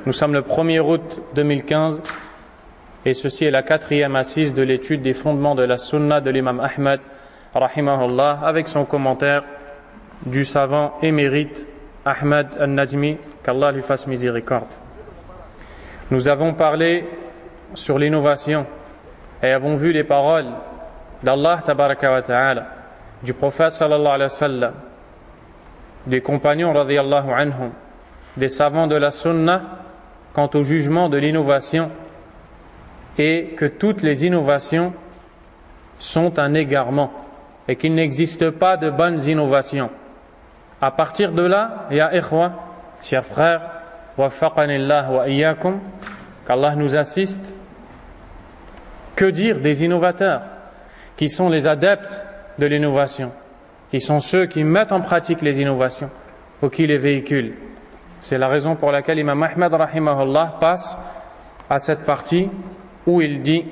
Nous sommes le 1er août 2015 et ceci est la 4e assise de l'étude des fondements de la sunna de l'imam Ahmad rahimahullah avec son commentaire du savant émérite Ahmad al-Najmi, qu'Allah lui fasse miséricorde. Nous avons parlé sur l'innovation et avons vu les paroles d'Allah tabaraka wa ta'ala, du prophète sallallahu alayhi wa sallam, des compagnons radiyallahu anhum, des savants de la sunna quant au jugement de l'innovation et que toutes les innovations sont un égarement et qu'il n'existe pas de bonnes innovations. À partir de là, ya ikhwa, chers frères, waffaqanillah wa iyyakum, qu'Allah nous assiste, que dire des innovateurs qui sont les adeptes de l'innovation, qui sont ceux qui mettent en pratique les innovations ou qui les véhiculent. C'est la raison pour laquelle Imam Ahmad rahimahullah passe à cette partie où il dit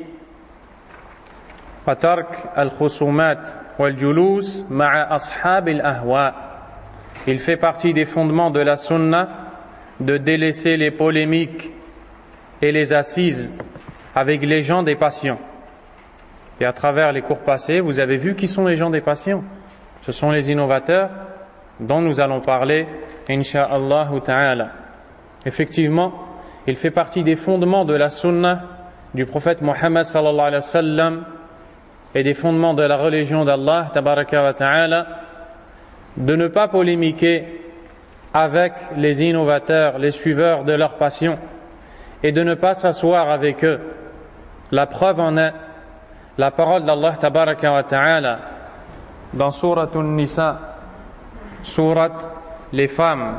Patark al-khusumat wal-julus ma'a ashab al-ahwa. Il fait partie des fondements de la sunna de délaisser les polémiques et les assises avec les gens des passions. Et à travers les cours passés, vous avez vu qui sont les gens des passions. Ce sont les innovateurs dont nous allons parler, insha'Allah ta'ala. Effectivement, il fait partie des fondements de la sunna du prophète Muhammad sallallahu alayhi wa sallam et des fondements de la religion d'Allah tabaraka wa ta'ala de ne pas polémiquer avec les innovateurs, les suiveurs de leur passion et de ne pas s'asseoir avec eux. La preuve en est la parole d'Allah tabaraka wa ta'ala dans Surat An-Nisa, Surat les femmes,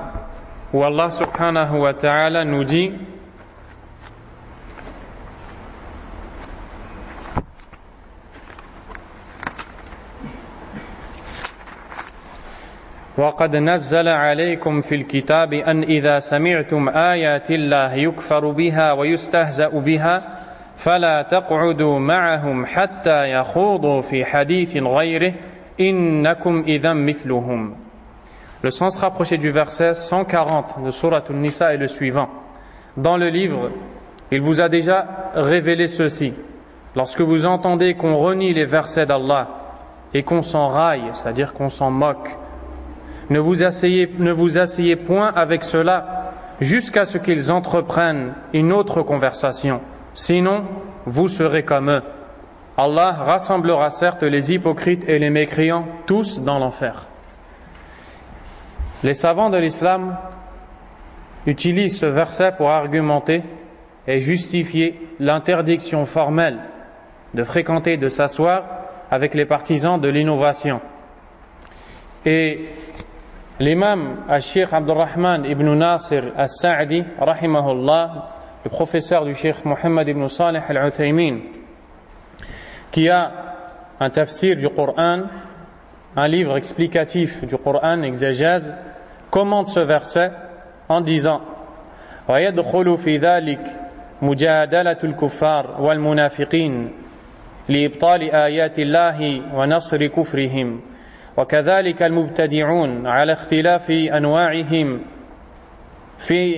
où Allah subhanahu wa ta'ala nous dit وَقَدْ نَزَّلَ عَلَيْكُمْ فِي الْكِتَابِ أَنْ إِذَا سَمِعْتُمْ آيَاتِ اللَّهِ يُكْفَرُ بِهَا وَيُسْتَهْزَأُ بِهَا فَلَا تَقْعُدُوا مَعَهُمْ حَتَّى يَخُوضُوا فِي حَدِيثٍ غَيْرِهِ إِنَّكُمْ إِذًا مِثْلُهُمْ. Le sens rapproché du verset 140 de Surat An-Nisa est le suivant. Dans le livre, il vous a déjà révélé ceci. Lorsque vous entendez qu'on renie les versets d'Allah et qu'on s'en raille, c'est-à-dire qu'on s'en moque, ne vous asseyez point avec cela jusqu'à ce qu'ils entreprennent une autre conversation. Sinon, vous serez comme eux. Allah rassemblera certes les hypocrites et les mécréants tous dans l'enfer. Les savants de l'islam utilisent ce verset pour argumenter et justifier l'interdiction formelle de fréquenter, de s'asseoir avec les partisans de l'innovation. Et l'imam al-Sheikh Abdurrahman ibn Nasir al-Sa'di, rahimahullah, le professeur du Sheikh Mohammed ibn Salih al-Uthaymin, qui a un tafsir du Coran, un livre explicatif du Coran, exégèse, commente ce verset en disant وَيَدْخُلُ فِي ذَلِكَ مُجَادَلَةُ الْكُفَّارِ وَالْمُنَافِقِينَ لِإِبْطَالِ آيَاتِ اللَّهِ وَنَصْرِ كُفْرِهِمْ وكذلك المبتدعون على اختلاف أنواعهم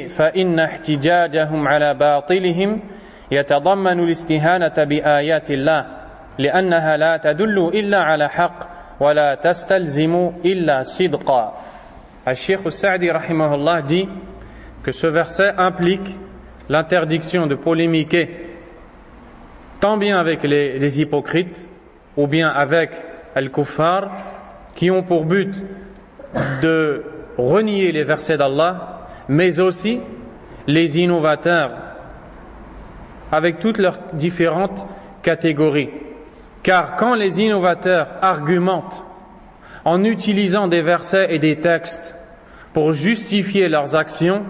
فإن احتجاجهم على باطلهم يتضمن الاستهانة بآيات الله لأنها لا تدل إلا على حق ولا تستلزم إلا صدقا. Al-Sheikh al-Sa'di rahimahullah dit que ce verset implique l'interdiction de polémiquer tant bien avec les hypocrites ou bien avec al-kuffar qui ont pour but de renier les versets d'Allah, mais aussi les innovateurs avec toutes leurs différentes catégories. Car quand les innovateurs argumentent en utilisant des versets et des textes pour justifier leurs actions,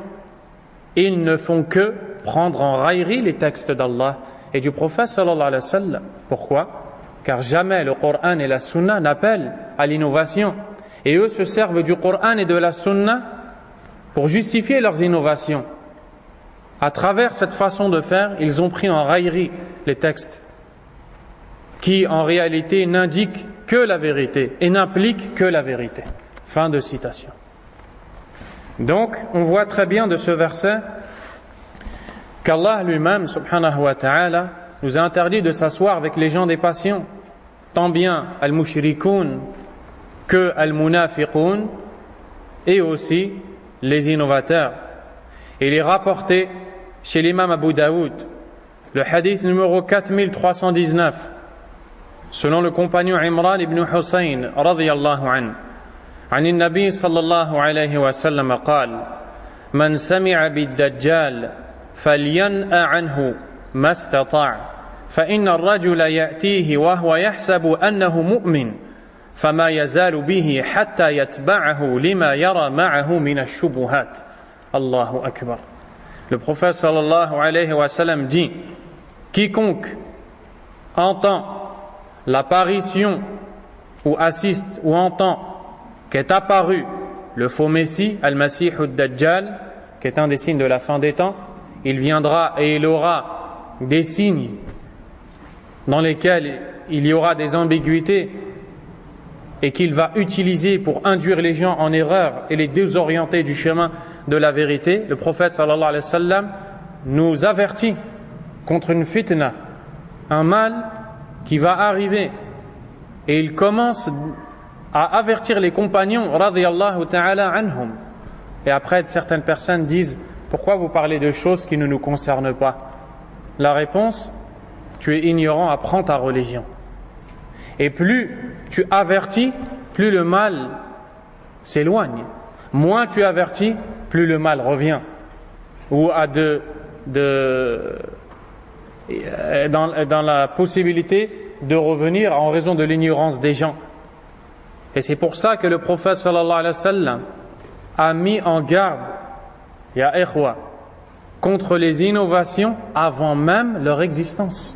ils ne font que prendre en raillerie les textes d'Allah et du prophète sallallahu alayhi wa sallam. Pourquoi ? Car jamais le Coran et la Sunna n'appellent à l'innovation. Et eux se servent du Coran et de la Sunna pour justifier leurs innovations. À travers cette façon de faire, ils ont pris en raillerie les textes qui en réalité n'indiquent que la vérité et n'impliquent que la vérité. Fin de citation. Donc, on voit très bien de ce verset qu'Allah lui-même, subhanahu wa ta'ala, nous a interdit de s'asseoir avec les gens des passions, tant bien al-mushrikoun que al-munafiqoun, et aussi les innovateurs. Il est rapporté chez l'imam Abu Daoud, le hadith numéro 4319, selon le compagnon Imran ibn Hussein radiyallahu anhu, عن النبي صلى الله عليه وسلم قال: من سمع بالدجال فلينأ عنه ما استطاع فإن الرجل يأتيه وهو يحسب أنه مؤمن فما يزال به حتى يتبعه لما يرى معه من الشبهات. الله أكبر. Le prophète sallallahu alayhi wa sallam dit: quiconque entend l'apparition ou assiste ou entend qu'est apparu le faux Messie, Al-Masih ad-Dajjal, qui est un des signes de la fin des temps, il viendra et il aura des signes dans lesquels il y aura des ambiguïtés et qu'il va utiliser pour induire les gens en erreur et les désorienter du chemin de la vérité. Le prophète sallallahu alayhi wa sallam nous avertit contre une fitna, un mal qui va arriver, et il commence à avertir les compagnons radiyallahu ta'ala anhum. Et après, certaines personnes disent: pourquoi vous parlez de choses qui ne nous concernent pas? La réponse: tu es ignorant, apprends ta religion. Et plus tu avertis, plus le mal s'éloigne. Moins tu avertis, plus le mal revient ou a dans la possibilité de revenir en raison de l'ignorance des gens. Et c'est pour ça que le prophète sallallahu alayhi wa sallam a mis en garde, ya ikhwa, contre les innovations avant même leur existence.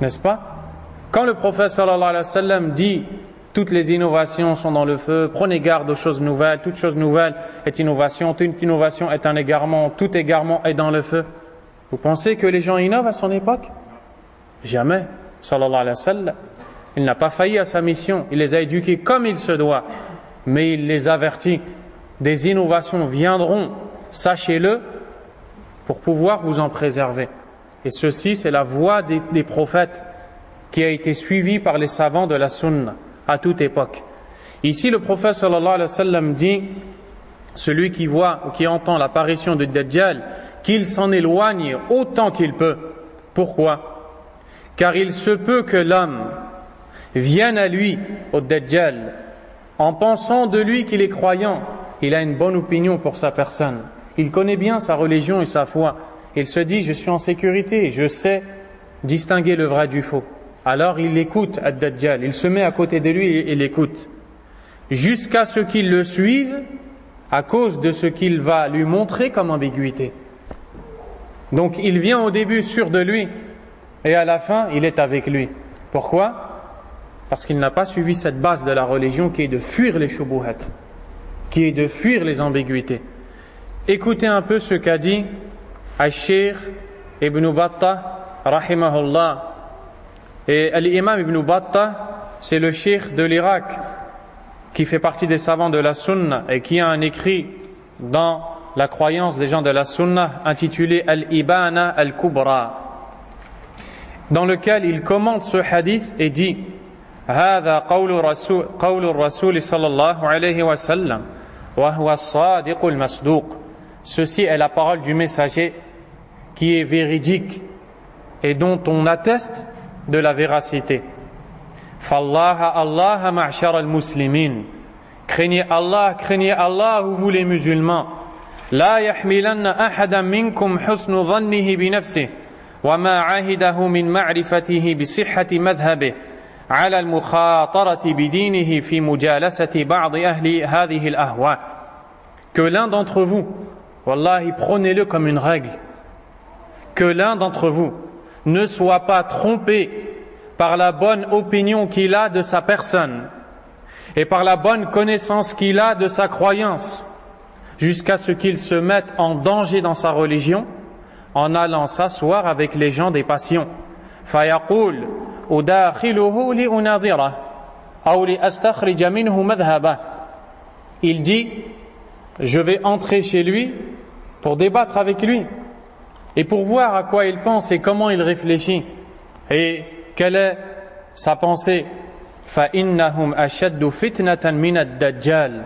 N'est-ce pas? Quand le prophète sallallahu alayhi wa sallam dit: toutes les innovations sont dans le feu, prenez garde aux choses nouvelles, toute chose nouvelle est innovation, toute innovation est un égarement, tout égarement est dans le feu. Vous pensez que les gens innovent à son époque? Jamais. Sallallahu alayhi wa sallam, il n'a pas failli à sa mission, il les a éduqués comme il se doit, mais il les avertit: des innovations viendront, sachez-le, pour pouvoir vous en préserver. Et ceci, c'est la voie des prophètes qui a été suivie par les savants de la sunna à toute époque. Ici, le prophète sallallahu alayhi wa sallam dit: celui qui voit ou qui entend l'apparition du Dajjal, qu'il s'en éloigne autant qu'il peut. Pourquoi? Car il se peut que l'homme vienne à lui, au Dajjal, en pensant de lui qu'il est croyant. Il a une bonne opinion pour sa personne, il connaît bien sa religion et sa foi, il se dit: je suis en sécurité, je sais distinguer le vrai du faux. Alors il écoute Ad-Dajjal, il se met à côté de lui et l'écoute, jusqu'à ce qu'il le suive à cause de ce qu'il va lui montrer comme ambiguïté. Donc il vient au début sûr de lui, et à la fin il est avec lui. Pourquoi? Parce qu'il n'a pas suivi cette base de la religion qui est de fuir les shubuhat, qui est de fuir les ambiguïtés. Écoutez un peu ce qu'a dit Al-Sheikh Ibn Battah rahimahullah. Et l'imam Ibn Battah, c'est le cheikh de l'Irak qui fait partie des savants de la sunna et qui a un écrit dans la croyance des gens de la sunna intitulé Al-Ibana Al-Kubra, dans lequel il commente ce hadith et dit: هذا قول الرسول صلى الله عليه وسلم وهو الصادق المصدوق. Ceci est la parole du messager qui est véridique et dont on atteste de la véracité. فالله الله معشر المسلمين. Craignez Allah, vous les musulmans. لا يحملن أحدا منكم حسن ظنه بنفسه وما عهده من معرفته بصحة مذهبه على المخاطرة بدينه في مجالسة بعض أهل هذه الأهواء. Que l'un d'entre vous, wallahi, prenez-le comme une règle, que l'un d'entre vous ne soit pas trompé par la bonne opinion qu'il a de sa personne et par la bonne connaissance qu'il a de sa croyance, jusqu'à ce qu'il se mette en danger dans sa religion en allant s'asseoir avec les gens des passions. فَيَقُولُ أُدَاخِلُهُ لِأُنَاظِرَهُ أَوْ لِأَسْتَخْرِجَ مِنْهُ مَذْهَبَهُ. Il dit: je vais entrer chez lui pour débattre avec lui, et pour voir à quoi il pense et comment il réfléchit et quelle est sa pensée. فَإِنَّهُمْ أَشَدُّ فِتْنَةً مِنَ الدَّجَّالِ,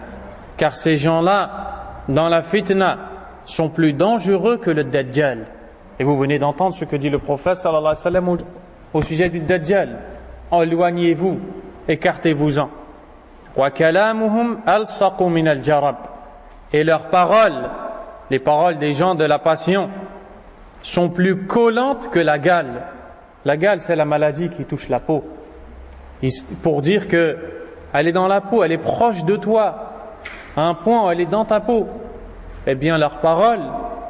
car ces gens-là, dans la fitna, sont plus dangereux que le Dajjal. Et vous venez d'entendre ce que dit le prophète sallallahu alayhi wa sallam au sujet du Dajjal. Éloignez-vous, écartez-vous-en. وَكَلَامُهُمْ أَلْصَقُ مِنَ الْجَرَبِ, et leurs paroles, les paroles des gens de la passion, sont plus collantes que la gale. La gale, c'est la maladie qui touche la peau. Pour dire que elle est dans la peau, elle est proche de toi, à un point où elle est dans ta peau. Eh bien, leurs paroles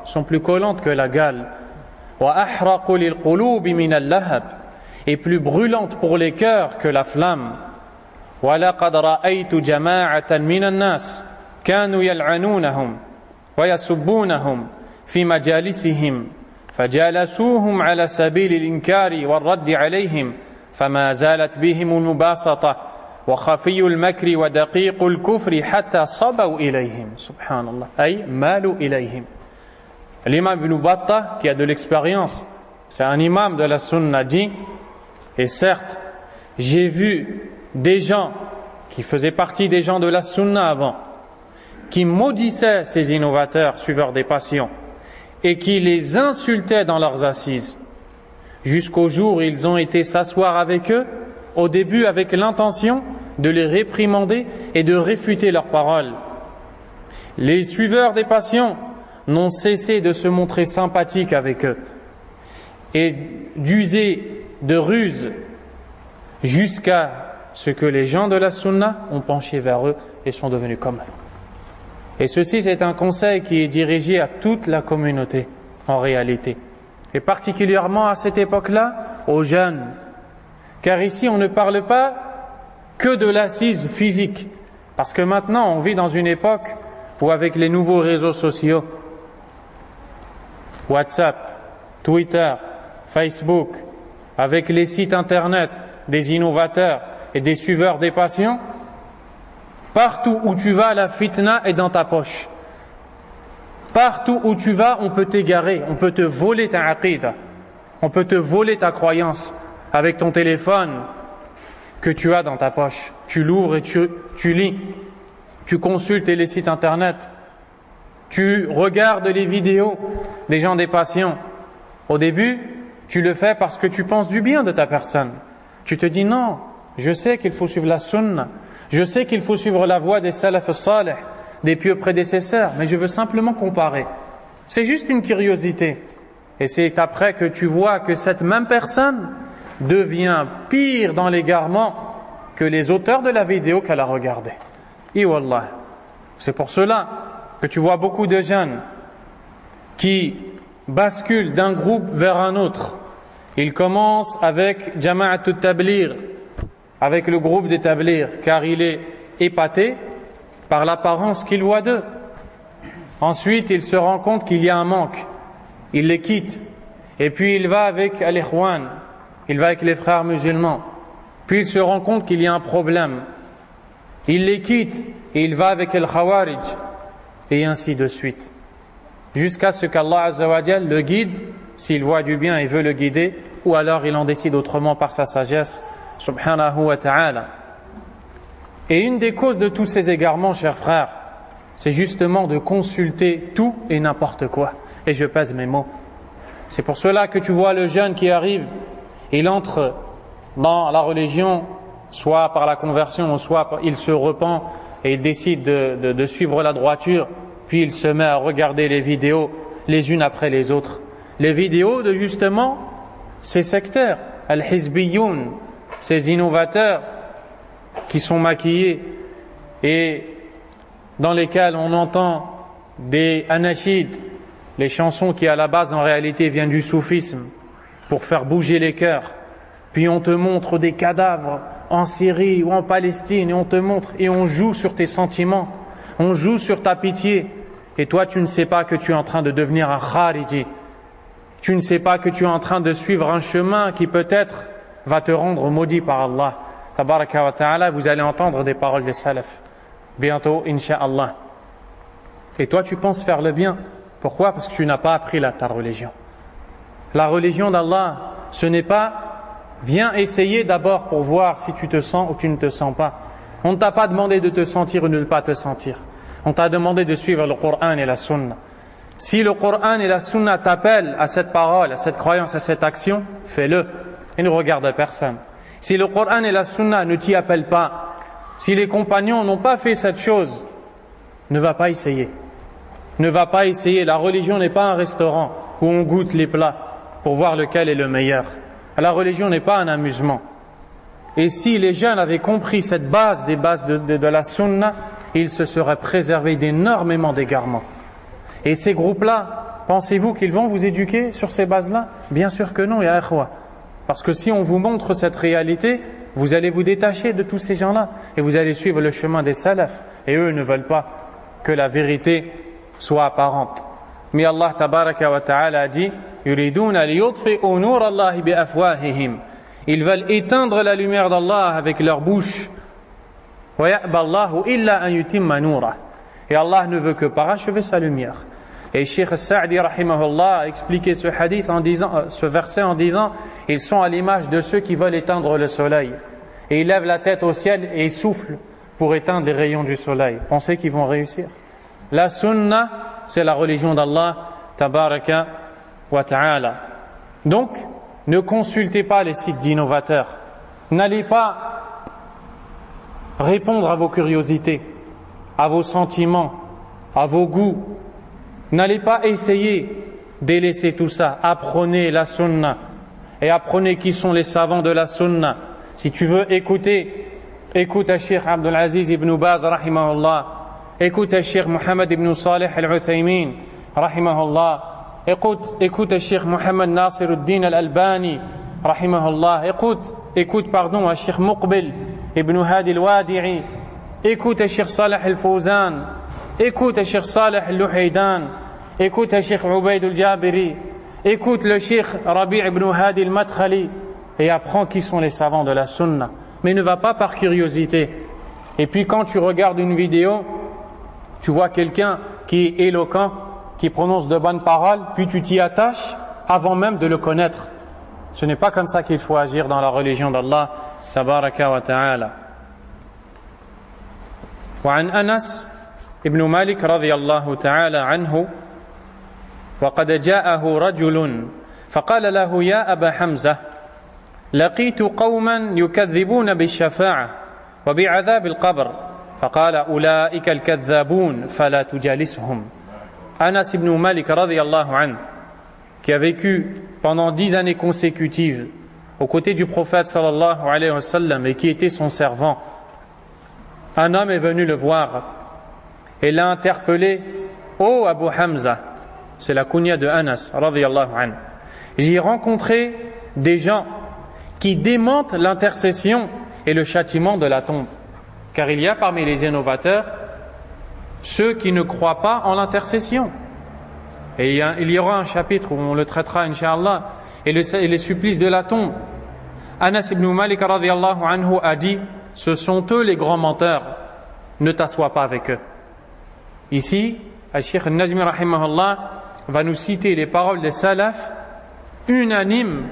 sont plus collantes que la gale. وَأَحْرَقُ لِلْقُلُوبِ مِنَ اللَّهَبِ, et plus brûlantes pour les cœurs que la flamme. وَلَقَدْ رَأَيْتُ جَمَاعَةً مِنَ النَّاسِ كَانُوا يَلْعَنُونَهُمْ وَيَسُبُّونَهُمْ فِي مَجَالِسِهِمْ فَجَالَسُوهُمْ عَلَى سَبِيلِ الْإِنْكَارِ وَالرَّدِّ عَلَيْهِمْ فما زالت بهم المباسطة وخفي المكر ودقيق الكفر حتى صبوا إليهم. سبحان الله, أي مالوا إليهم. L'imam Ibn Battah, qui a de l'expérience, c'est un imam de la sunna, dit, et certes, j'ai vu des gens qui faisaient partie des gens de la sunna avant, qui maudissaient ces innovateurs, suiveurs des passions, et qui les insultaient dans leurs assises, jusqu'au jour où ils ont été s'asseoir avec eux, au début avec l'intention de les réprimander et de réfuter leurs paroles. Les suiveurs des passions n'ont cessé de se montrer sympathiques avec eux et d'user de ruses jusqu'à ce que les gens de la sunna ont penché vers eux et sont devenus comme eux. Et ceci, c'est un conseil qui est dirigé à toute la communauté en réalité, et particulièrement à cette époque-là, aux jeunes. Car ici, on ne parle pas que de l'assise physique, parce que maintenant, on vit dans une époque où avec les nouveaux réseaux sociaux, WhatsApp, Twitter, Facebook, avec les sites internet des innovateurs et des suiveurs des passions, partout où tu vas, la fitna est dans ta poche. Partout où tu vas, on peut t'égarer, on peut te voler ta aqida, on peut te voler ta croyance avec ton téléphone que tu as dans ta poche. Tu l'ouvres et tu lis, tu consultes les sites internet, tu regardes les vidéos des gens des passions. Au début, tu le fais parce que tu penses du bien de ta personne. Tu te dis non, je sais qu'il faut suivre la sunna, je sais qu'il faut suivre la voie des salaf salih, des pieux prédécesseurs, mais je veux simplement comparer. C'est juste une curiosité. Et c'est après que tu vois que cette même personne devient pire dans l'égarement que les auteurs de la vidéo qu'elle a regardée. Et wallah, c'est pour cela que tu vois beaucoup de jeunes qui basculent d'un groupe vers un autre. Ils commencent avec Jama'at al-Tabligh, avec le groupe des Tabligh, car il est épaté par l'apparence qu'il voit d'eux. Ensuite, il se rend compte qu'il y a un manque. Il les quitte. Et puis il va avec Al-Ikhwan, il va avec les frères musulmans. Puis il se rend compte qu'il y a un problème. Il les quitte et il va avec Al-Khawarij. Et ainsi de suite. Jusqu'à ce qu'Allah Azza wa Jal le guide, s'il voit du bien et veut le guider, ou alors il en décide autrement par sa sagesse, subhanahu wa ta'ala. Et une des causes de tous ces égarements, chers frères, c'est justement de consulter tout et n'importe quoi. Et je pèse mes mots. C'est pour cela que tu vois le jeune qui arrive, il entre dans la religion, soit par la conversion, soit il se repent et il décide de suivre la droiture, puis il se met à regarder les vidéos les unes après les autres. Les vidéos de justement ces sectaires, al-hizbiyoun, ces innovateurs qui sont maquillés et dans lesquels on entend des anashids, les chansons qui à la base en réalité viennent du soufisme pour faire bouger les cœurs. Puis on te montre des cadavres en Syrie ou en Palestine et on te montre et on joue sur tes sentiments, on joue sur ta pitié et toi tu ne sais pas que tu es en train de devenir un khariji, tu ne sais pas que tu es en train de suivre un chemin qui peut-être va te rendre maudit par Allah tabaraka wa ta'ala. Vous allez entendre des paroles des salaf bientôt incha'Allah et toi tu penses faire le bien. Pourquoi? Parce que tu n'as pas appris ta religion. La religion d'Allah, ce n'est pas viens essayer d'abord pour voir si tu te sens ou tu ne te sens pas. On ne t'a pas demandé de te sentir ou de ne pas te sentir. On t'a demandé de suivre le Coran et la Sunna. Si le Coran et la Sunna t'appellent à cette parole, à cette croyance, à cette action, fais-le et ne regarde personne. Si le Coran et la Sunna ne t'y appellent pas, si les compagnons n'ont pas fait cette chose, ne va pas essayer. Ne va pas essayer. La religion n'est pas un restaurant où on goûte les plats pour voir lequel est le meilleur. La religion n'est pas un amusement. Et si les jeunes avaient compris cette base des bases de la Sunna, ils se seraient préservés d'énormément d'égarements. Et ces groupes-là, pensez-vous qu'ils vont vous éduquer sur ces bases-là? Bien sûr que non, ya ikhwa. Parce que si on vous montre cette réalité, vous allez vous détacher de tous ces gens-là et vous allez suivre le chemin des salafs. Et eux ne veulent pas que la vérité soit apparente. Mais Allah tabaraka wa ta'ala a dit yuriduna liyutfi'u nur Allah bi afwahihim. Ils veulent éteindre la lumière d'Allah avec leur bouche. Wa ya'ba Allahu illa an yutimma nurah. Et Allah ne veut que parachever sa lumière. Et Cheikh Sa'di rahimahullah a expliqué ce hadith en disant, ce verset en disant ils sont à l'image de ceux qui veulent éteindre le soleil. Et ils lèvent la tête au ciel et ils soufflent pour éteindre les rayons du soleil. Pensez qu'ils vont réussir? La sunna, c'est la religion d'Allah tabaraka wa ta'ala. Donc, ne consultez pas les sites d'innovateurs. N'allez pas répondre à vos curiosités, à vos sentiments, à vos goûts. N'allez pas essayer délaisser tout ça. Apprenez la sunna et apprenez qui sont les savants de la sunna. Si tu veux écouter, écoute à Cheikh Abdul Aziz ibn Baz rahimahullah. Écoute à Cheikh Mohammed ibn Salih al-Uthaymin rahimahullah. Écoute à Cheikh Mohammed Nasiruddin al-Albani rahimahullah. Écoute à Cheikh Muqbil ibn Hadi al-Wadi'i. Écoute à Cheikh Salih al-Fawzan. Écoute à Cheikh Salih al-Luhaydan. Écoute à Cheikh Ubayd al-Jabiri. Écoute le Cheikh Rabi' ibn Hadi al-Madkhali et apprends qui sont les savants de la sunna. Mais ne va pas par curiosité. Et puis quand tu regardes une vidéo, tu vois quelqu'un qui est éloquent, qui prononce de bonnes paroles, puis tu t'y attaches avant même de le connaître. Ce n'est pas comme ça qu'il faut agir dans la religion d'Allah tabaraka wa ta'ala. وعن أنس ابن مالك رضي الله تعالى عنه وقد جاءه رجل فقال له يا أبا حمزة لقيت قوما يكذبون بالشفاعة وبعذاب القبر فقال أولئك الكذابون فلا تجالسهم. Anas ibn Malik radiyallahu anhu, qui a vécu pendant 10 années consécutives aux côtés du prophète sallallahu alayhi wa sallam et qui était son servant, un homme est venu le voir et l'a interpellé: Oh Abu Hamza, c'est la kunya de Anas radiyallahu anhu, j'ai rencontré des gens qui démentent l'intercession et le châtiment de la tombe. Car il y a parmi les innovateurs ceux qui ne croient pas en l'intercession. Et il y aura un chapitre où on le traitera, Inch'Allah, et les supplices de la tombe. Anas ibn Malik radiyallahu anhu a dit: ce sont eux les grands menteurs, ne t'assois pas avec eux. Ici, Al-Sheikh al-Najmi rahimahullah va nous citer les paroles des salafs unanimes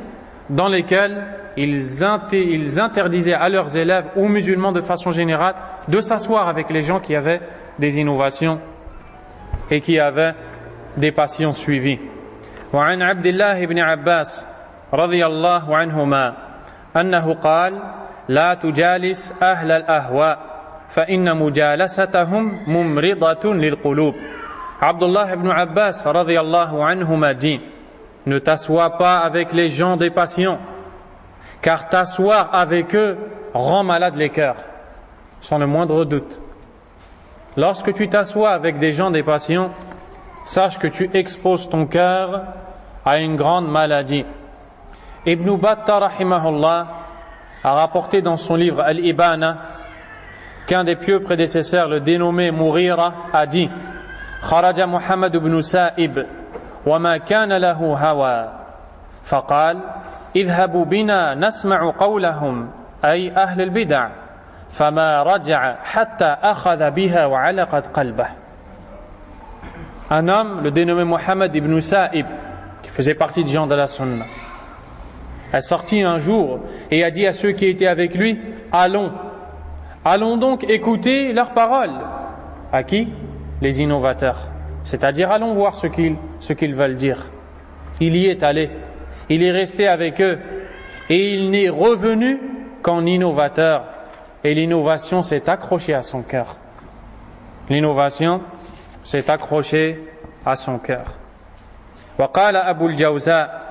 dans lesquelles ils interdisaient à leurs élèves ou musulmans de façon générale de s'asseoir avec les gens qui avaient des innovations et qui avaient des passions suivies. وعن عبد الله بن عباس رضي الله عنهما أنه قال لا تجالس أهل الأهواء فإن مجالستهم ممرضة للقلوب. Abdullah ibn Abbas رضي الله عنهما dit: ne t'assois pas avec les gens des passions, car t'asseoir avec eux rend malade les cœurs, sans le moindre doute. Lorsque tu t'assois avec des gens des passions, sache que tu exposes ton cœur à une grande maladie. Ibn Battah rahimahullah a rapporté dans son livre Al-Ibana qu'un des pieux prédécesseurs, le dénommé Mourira, a dit: Kharaja Muhammad ibn Sa'ib وما كان له هوى فقال اذهبوا بنا نسمع قولهم أي أهل البدع فما رجع حتى أخذ بها وعلقت قلبه. Un homme, le dénommé Muhammad ibn Sa'ib, qui faisait partie des gens de la sunna, est sorti un jour et a dit à ceux qui étaient avec lui, allons donc écouter leurs paroles. À qui? Les innovateurs. C'est-à-dire, allons voir ce qu'ils veulent dire. Il y est allé, il est resté avec eux et il n'est revenu qu'en innovateur. Et l'innovation s'est accrochée à son cœur. L'innovation s'est accrochée à son cœur. وقال أبو الجوزاء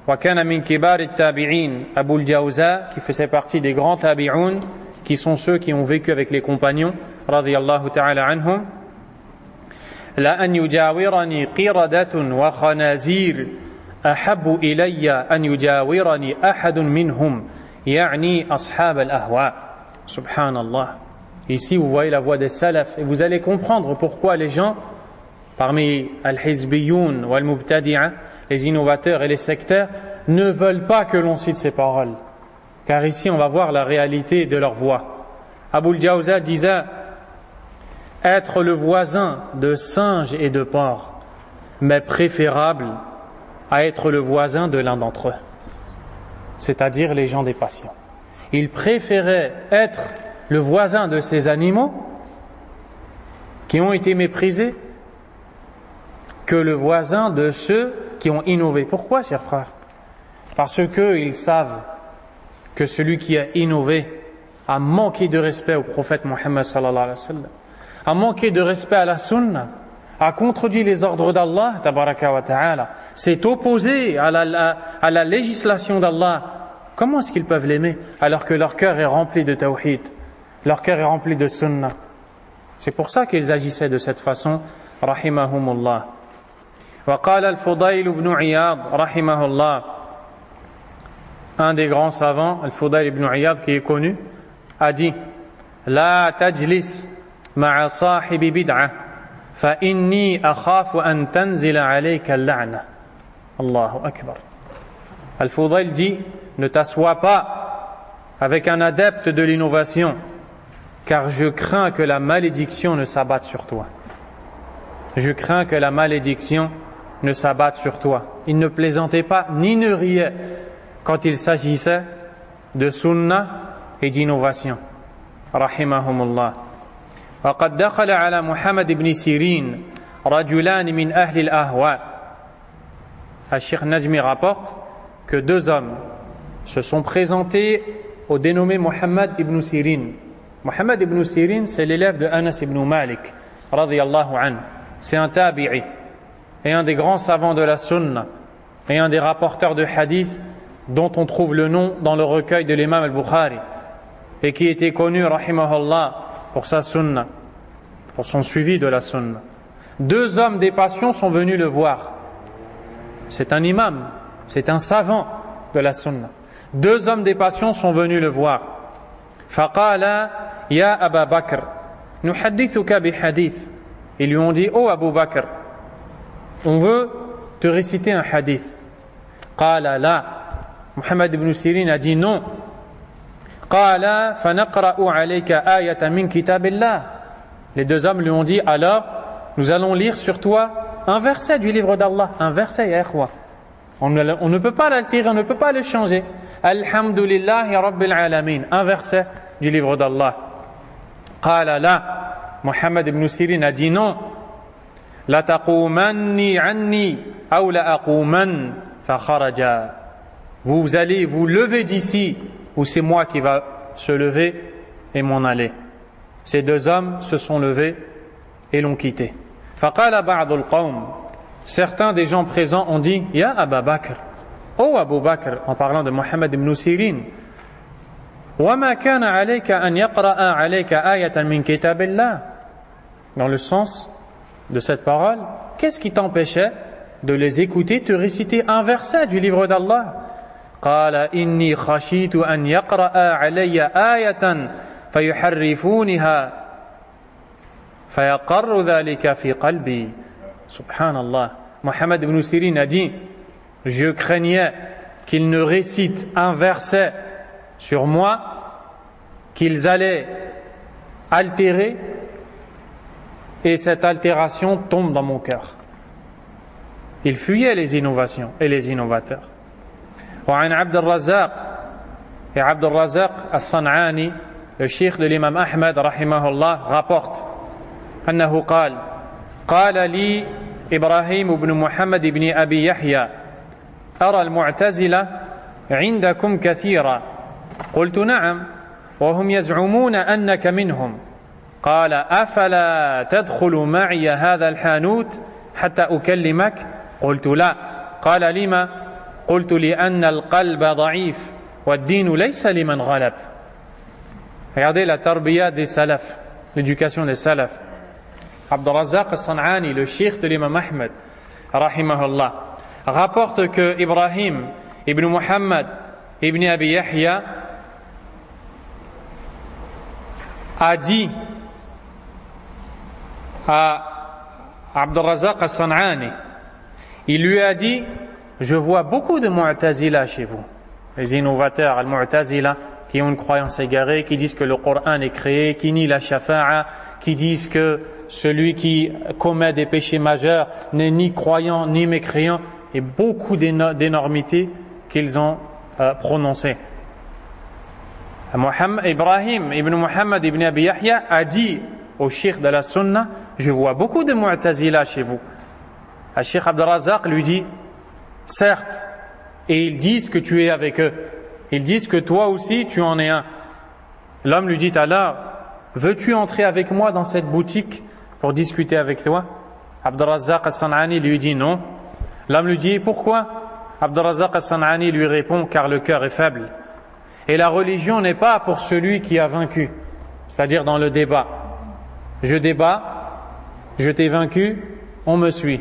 وكان من كبار التابعين. Abu al-Jawza, qui faisait partie des grands tabi'un, qui sont ceux qui ont vécu avec les compagnons radiyallahu ta'ala anhum, لأن يجاورني قردة وخنازير أحب إلي أن يجاورني أحد منهم يعني أصحاب الأهواء. Subhanallah. Ici vous voyez la voix des salafs et vous allez comprendre pourquoi les gens parmi al-hizbiyoun ou al-mubtadi'a, les innovateurs et les sectaires, ne veulent pas que l'on cite ces paroles. Car ici on va voir la réalité de leur voix. Abu al-Jawza disait: être le voisin de singes et de porcs m'est préférable à être le voisin de l'un d'entre eux, c'est-à-dire les gens des passions. Il préférait être le voisin de ces animaux qui ont été méprisés que le voisin de ceux qui ont innové. Pourquoi, chers frères? Parce qu'ils savent que celui qui a innové a manqué de respect au prophète Mohammed sallallahu alayhi wa sallam, a manqué de respect à la sunna, a contredit les ordres d'Allah tabaraka wa ta'ala, s'est opposé à la législation d'Allah. Comment est-ce qu'ils peuvent l'aimer alors que leur cœur est rempli de tawhid, leur cœur est rempli de sunna? C'est pour ça qu'ils agissaient de cette façon, rahimahumullah. وقال الفضيل بن عياض رحمه الله, un des grands savants, Al-Fudayl ibn Iyad, qui est connu, a dit: لا تجلس مع صاحب بدعة فإني أخاف أن تنزل عليك اللعنة. Allahu Akbar. Al-Fudayl dit: ne t'assois pas avec un adepte de l'innovation, car je crains que la malédiction ne s'abatte sur toi. Je crains que la malédiction ne s'abatte sur toi. Il ne plaisantait pas ni ne riait quand il s'agissait de sunna et d'innovation. Rahimahumullah. وقد دخل على محمد بن سيرين رجلان من أهل الأهواء. Al-Sheikh Najmi rapporte que deux hommes se sont présentés au dénommé Muhammad ibn Sirin. Muhammad ibn Sirin, c'est l'élève de Anas ibn Malik radiyallahu anhu. C'est un tabi'i et un des grands savants de la sunna et un des rapporteurs de hadith dont on trouve le nom dans le recueil de l'imam al-Bukhari et qui était connu, rahimahullah, pour sa sunna, pour son suivi de la sunna. Deux hommes des passions sont venus le voir. C'est un imam, c'est un savant de la sunna. Deux hommes des passions sont venus le voir. فقال يا أبا بكر نحدثك بحديث. Ils lui ont dit: oh Abu Bakr, on veut te réciter un hadith. قال لا. Muhammad ibn Sirin a dit non. قال فنقرأ عليك آية من كتاب الله. Les deux hommes lui ont dit: alors nous allons lire sur toi un verset du livre d'Allah. Un verset, ya ikhwa. On ne peut pas l'altérer, on ne peut pas le changer. Alhamdulillahi Rabbil Alamin. Un verset du livre d'Allah. قال لا. Muhammad ibn Sirin a dit non. La taqumanni anni ou la aquman fa kharaja. Vous allez vous lever d'ici ou c'est moi qui va se lever et m'en aller. Ces deux hommes se sont levés et l'ont quitté. Faqala ba'd al-qawm. Certains des gens présents ont dit: Ya Abu Bakr, oh Abu Bakr, en parlant de Muhammad ibn Sirin, وَمَا كَانَ عَلَيْكَ أَنْ يَقْرَأَ عَلَيْكَ آيَةً مِنْ كِتَابِ اللَّهِ. Dans le sens de cette parole, qu'est-ce qui t'empêchait de les écouter te réciter un verset du livre d'Allah? قَالَ إِنِّي خَشِيتُ أَنْ يَقْرَأَ عَلَيَّ آيَةً فَيُحَرِّفُونِهَا فَيَقَرُّ ذَلِكَ فِي قَلْبِي. Subhanallah. Muhammad ibn Sirin a dit: je craignais qu'ils ne récitent un verset sur moi qu'ils allaient altérer et cette altération tombe dans mon cœur. Il fuyait les innovations et les innovateurs. وعن عبد الرزاق et عبد الرزاق الصنعاني, le cheikh de l'imam Ahmed رحمه الله, rapporte أنه قال لي إبراهيم بن محمد بن أبي يحيى أرى المعتزلة عندكم كثيرا. قلت نعم وهم يزعمون أنك منهم. قال أفلا تدخل معي هذا الحانوت حتى أكلمك؟ قلت لا. قال لما؟ قلت لأن القلب ضعيف والدين ليس لمن غلب. Regardez la tarbiya des salafs, l'éducation des salafs. Abd al-Razzaq al-San'ani, le cheikh de l'imam Ahmed, rahimahullah, rapporte que Ibrahim ibn Muhammad ibn Abi Yahya a dit à Abd al-Razzaq al-San'ani, il lui a dit: je vois beaucoup de Mu'tazila chez vous, les innovateurs al-Mu'tazila qui ont une croyance égarée, qui disent que le Coran est créé, qui nient la shafa'a, qui disent que celui qui commet des péchés majeurs n'est ni croyant ni mécréant, et beaucoup d'énormités qu'ils ont prononcées. Ibrahim ibn Muhammad ibn Abi Yahya a dit au cheikh de la Sunna: je vois beaucoup de Mu'tazila chez vous. Le cheikh Abd al-Razzaq lui dit: certes, et ils disent que tu es avec eux, ils disent que toi aussi tu en es un. L'homme lui dit alors: veux-tu entrer avec moi dans cette boutique pour discuter avec toi? Abd al-Razzaq al-San'ani lui dit non. L'homme lui dit: pourquoi? Abd al-Razzaq al-San'ani lui répond: car le cœur est faible. Et la religion n'est pas pour celui qui a vaincu, c'est-à-dire dans le débat. Je débat, je t'ai vaincu, on me suit.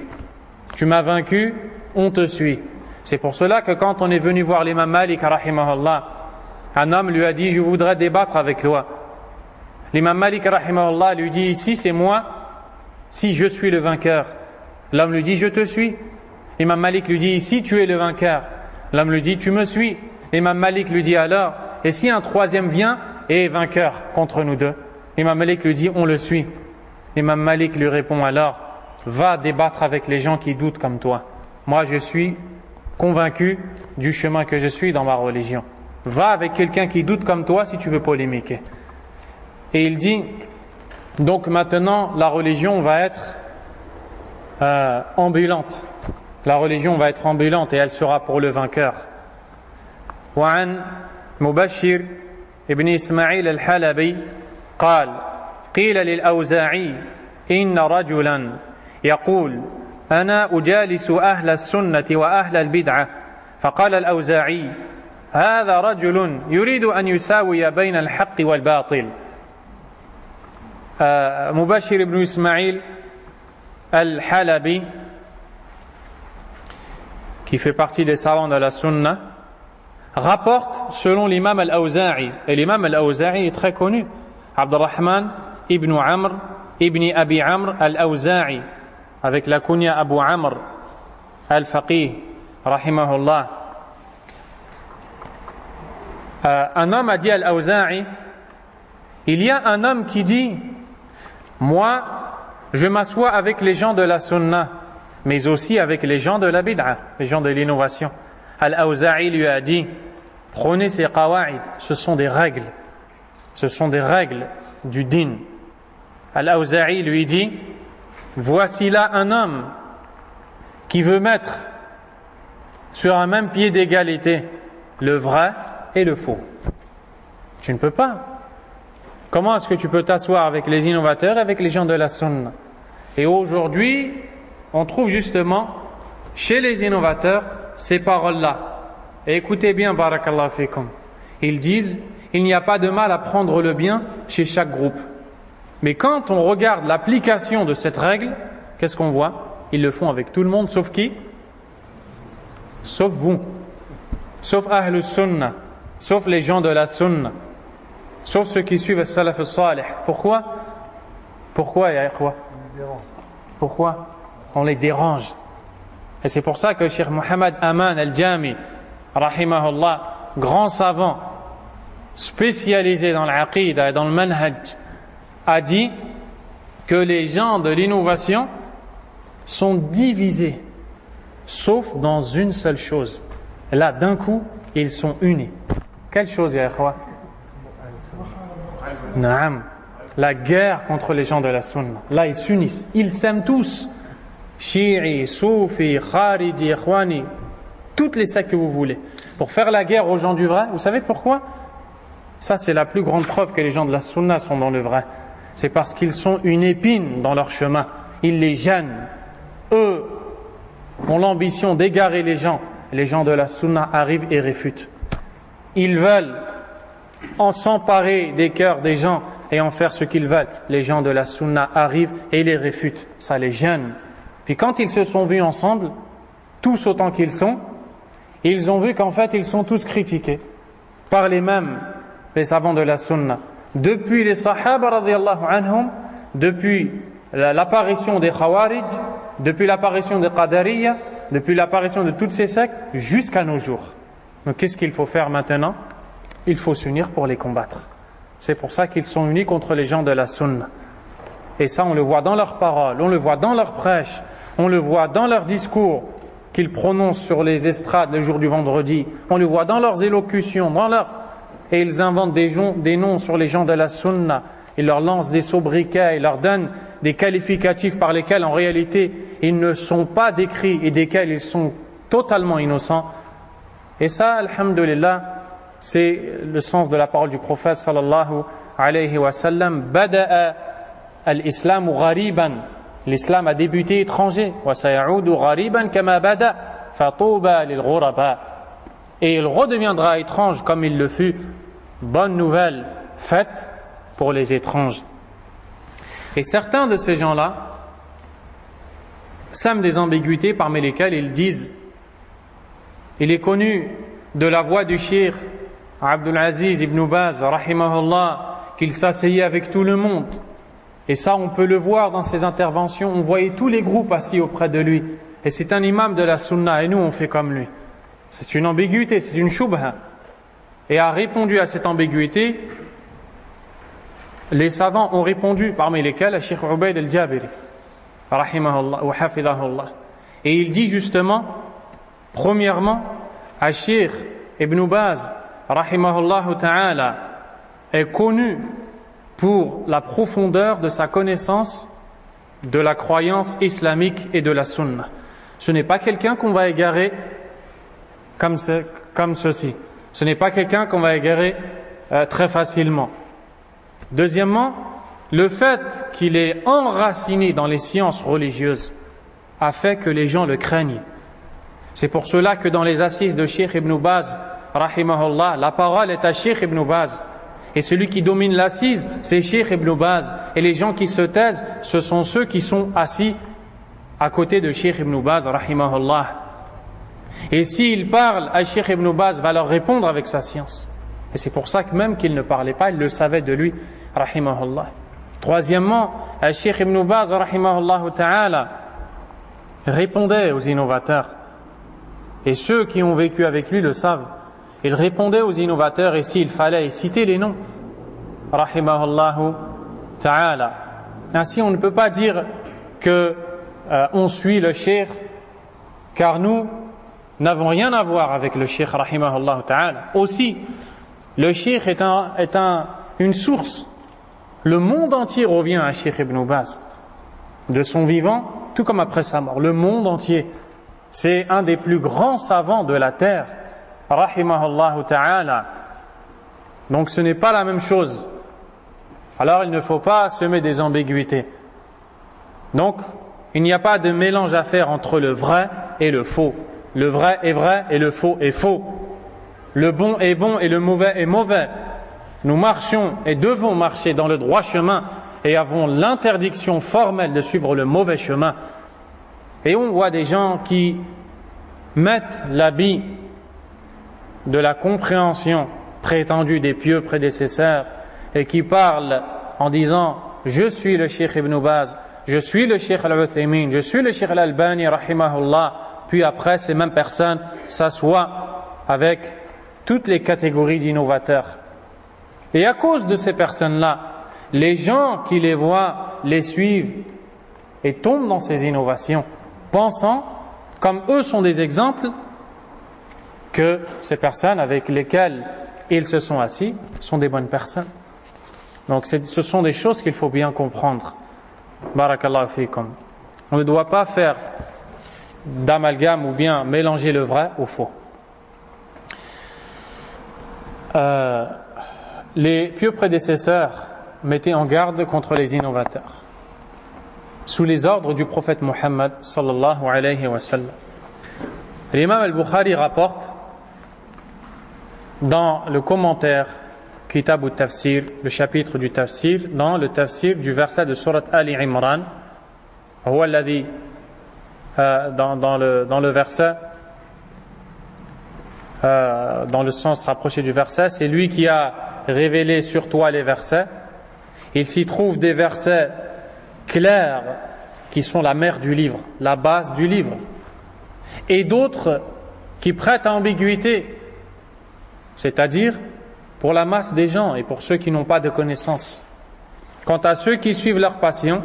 Tu m'as vaincu, on te suit. C'est pour cela que quand on est venu voir l'imam Malik rahimahullah, un homme lui a dit: je voudrais débattre avec toi. L'imam Malik rahimahullah lui dit: ici c'est moi, si je suis le vainqueur. L'homme lui dit: je te suis. L'imam Malik lui dit: ici tu es le vainqueur. L'homme lui dit: tu me suis. L'imam Malik lui dit alors: et si un troisième vient et est vainqueur contre nous deux? L'imam Malik lui dit: on le suit. L'imam Malik lui répond alors: va débattre avec les gens qui doutent comme toi. Moi je suis convaincu du chemin que je suis dans ma religion. Va avec quelqu'un qui doute comme toi si tu veux polémiquer. Et il dit: donc maintenant la religion va être ambulante. La religion va être ambulante et elle sera pour le vainqueur. وعن مبشر ابن إسماعيل الحلبي قال: قيل للأوزاعي إن رجلا يقول: أنا أجالس أهل السنة وأهل البدعة. فقال الأوزاعي: هذا رجل يريد أن يساوي بين الحق والباطل. مبشر ابن إسماعيل al-Halabi, qui fait partie des savants de la Sunna, rapporte selon l'imam al-Awza'i. Et l'imam al-Awza'i est très connu. Abdurrahman ibn Amr ibn Abi Amr al-Awza'i, avec la kunya Abu Amr al-Faqih, rahimahullah. Un homme a dit à al-Awza'i: il y a un homme qui dit: moi, je m'assois avec les gens de la Sunna, mais aussi avec les gens de la bid'a, les gens de l'innovation. Al-Awza'i lui a dit: prenez ces qawa'id, ce sont des règles du din. Al-Awza'i lui dit: voici là un homme qui veut mettre sur un même pied d'égalité le vrai et le faux. Tu ne peux pas. Comment est-ce que tu peux t'asseoir avec les innovateurs et avec les gens de la Sunna? Et aujourd'hui, on trouve justement chez les innovateurs ces paroles-là. Et écoutez bien, barakallahu fikum. Ils disent: il n'y a pas de mal à prendre le bien chez chaque groupe. Mais quand on regarde l'application de cette règle, qu'est-ce qu'on voit? Ils le font avec tout le monde, sauf qui? Sauf vous. Sauf Ahlus Sunnah. Sauf les gens de la Sunna. Sauf ceux qui suivent le Salaf al-Salih. Pourquoi? Pourquoi, ya ikhwa? Pourquoi? On les dérange. Et c'est pour ça que Cheikh Muhammad Aman al-Jami, rahimahullah, grand savant, spécialisé dans l'aqida et dans le manhaj, a dit que les gens de l'innovation sont divisés sauf dans une seule chose. Là, d'un coup, ils sont unis. Quelle chose, ya ikhwa? Naam. La guerre contre les gens de la sunna. Là, ils s'unissent. Ils s'aiment tous. Shi'i, Soufi, Khariji, Ikhwani, toutes les sectes que vous voulez. Pour faire la guerre aux gens du vrai, vous savez pourquoi? Ça, c'est la plus grande preuve que les gens de la sunna sont dans le vrai. C'est parce qu'ils sont une épine dans leur chemin. Ils les gênent. Eux ont l'ambition d'égarer les gens. Les gens de la sunna arrivent et réfutent. Ils veulent en s'emparer des cœurs des gens et en faire ce qu'ils veulent. Les gens de la sunna arrivent et les réfutent. Ça les gêne. Puis quand ils se sont vus ensemble, tous autant qu'ils sont, ils ont vu qu'en fait ils sont tous critiqués par les mêmes, les savants de la sunna. Depuis les sahaba radiyallahu anhum, depuis l'apparition des khawarij, depuis l'apparition des qadariyya, depuis l'apparition de toutes ces sectes, jusqu'à nos jours. Donc qu'est-ce qu'il faut faire maintenant? Il faut s'unir pour les combattre. C'est pour ça qu'ils sont unis contre les gens de la sunna. Et ça on le voit dans leurs paroles, on le voit dans leurs prêches, on le voit dans leurs discours qu'ils prononcent sur les estrades le jour du vendredi. On le voit dans leurs élocutions, et ils inventent des noms sur les gens de la sunna. Ils leur lancent des sobriquets, ils leur donnent des qualificatifs par lesquels en réalité ils ne sont pas décrits et desquels ils sont totalement innocents. Et ça, alhamdulillah, c'est le sens de la parole du prophète sallallahu alayhi wa sallam. Bada'a al-islamu ghariban. L'islam a débuté étranger. Et il redeviendra étrange comme il le fut. Bonne nouvelle faite pour les étranges. Et certains de ces gens-là sèment des ambiguïtés parmi lesquelles ils disent, il est connu de la voix du cheikh Abdul Aziz ibn Baz rahimahullah qu'il s'asseyait avec tout le monde. Et ça, on peut le voir dans ses interventions. On voyait tous les groupes assis auprès de lui. Et c'est un imam de la sunna. Et nous, on fait comme lui. C'est une ambiguïté, c'est une shubha. Et a répondu à cette ambiguïté, les savants ont répondu, parmi lesquels le Cheikh Ubayd al-Jabiri, rahimahullah wa hafidahullah. Et il dit justement, premièrement, à Cheikh Ibn Baz, rahimahullah ta'ala, est connu pour la profondeur de sa connaissance de la croyance islamique et de la sunna. Ce n'est pas quelqu'un qu'on va égarer comme ceci. Ce n'est pas quelqu'un qu'on va égarer très facilement. Deuxièmement, le fait qu'il est enraciné dans les sciences religieuses a fait que les gens le craignent. C'est pour cela que dans les assises de Cheikh Ibn Baz, rahimahullah, la parole est à Cheikh Ibn Baz. Et celui qui domine l'assise, c'est Cheikh Ibn Baz. Et les gens qui se taisent, ce sont ceux qui sont assis à côté de Cheikh Ibn Baz, rahimahullah. Et s'il parle, Cheikh Ibn Baz va leur répondre avec sa science. Et c'est pour ça que même qu'il ne parlait pas, il le savait de lui, rahimahullah. Troisièmement, Cheikh Ibn Baz, rahimahullah ta'ala, répondait aux innovateurs. Et ceux qui ont vécu avec lui le savent. Il répondait aux innovateurs et s'il fallait citer les noms, rahimahullahu ta'ala. Ainsi, on ne peut pas dire que on suit le cheikh, car nous n'avons rien à voir avec le cheikh, rahimahullahu ta'ala. Aussi, le cheikh est une source. Le monde entier revient à Cheikh Ibn Baz, de son vivant, tout comme après sa mort. Le monde entier, c'est un des plus grands savants de la terre, rahimahullahu ta'ala. Donc ce n'est pas la même chose. Alors il ne faut pas semer des ambiguïtés. Donc il n'y a pas de mélange à faire entre le vrai et le faux. Le vrai est vrai et le faux est faux. Le bon est bon et le mauvais est mauvais. Nous marchons et devons marcher dans le droit chemin et avons l'interdiction formelle de suivre le mauvais chemin. Et on voit des gens qui mettent l'habit de la compréhension prétendue des pieux prédécesseurs et qui parlent en disant « Je suis le Cheikh Ibn Baz, je suis le Cheikh Al-Uthaymin, je suis le Cheikh Al-Albani, rahimahullah » puis après ces mêmes personnes s'assoient avec toutes les catégories d'innovateurs. Et à cause de ces personnes-là, les gens qui les voient, les suivent et tombent dans ces innovations, pensant comme eux sont des exemples, que ces personnes avec lesquelles ils se sont assis sont des bonnes personnes. Donc ce sont des choses qu'il faut bien comprendre. Barakallahu fikum. On ne doit pas faire d'amalgame ou bien mélanger le vrai au faux. Les pieux prédécesseurs mettaient en garde contre les innovateurs sous les ordres du prophète Muhammad sallallahu alayhi wa sallam. L'imam al-Bukhari rapporte dans le commentaire Kitab al-Tafsir, le chapitre du Tafsir, dans le Tafsir du verset de Surat Ali Imran, dans le verset, dans le sens rapproché du verset, c'est lui qui a révélé sur toi les versets. Il s'y trouve des versets clairs qui sont la mère du livre, la base du livre, et d'autres qui prêtent à ambiguïté, c'est-à-dire pour la masse des gens et pour ceux qui n'ont pas de connaissances. Quant à ceux qui suivent leur passion,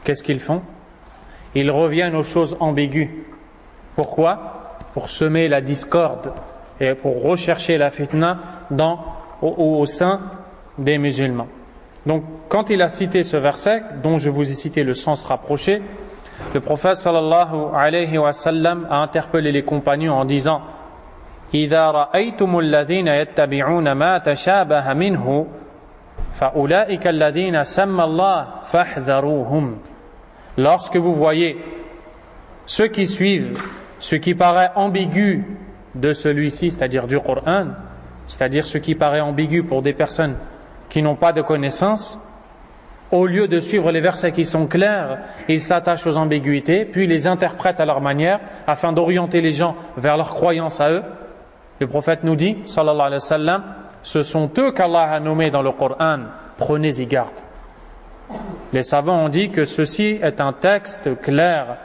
qu'est-ce qu'ils font? Ils reviennent aux choses ambiguës. Pourquoi? Pour semer la discorde et pour rechercher la fitna au sein des musulmans. Donc, quand il a cité ce verset, dont je vous ai cité le sens rapproché, le prophète sallallahu alayhi wa sallam a interpellé les compagnons en disant: إذا رأيتم الذين يتبعون ما تشابه منه فأولئك الذين سمى الله فاحذروهم. Lorsque vous voyez ceux qui suivent ce qui paraît ambigu de celui-ci, c'est-à-dire du Coran, c'est-à-dire ce qui paraît ambigu pour des personnes qui n'ont pas de connaissances, au lieu de suivre les versets qui sont clairs, ils s'attachent aux ambiguïtés, puis les interprètent à leur manière afin d'orienter les gens vers leur croyance à eux. Le prophète nous dit, sallallahu alayhi wa sallam, ce sont eux qu'Allah a nommés dans le Coran, prenez-y garde. Les savants ont dit que ceci est un texte clair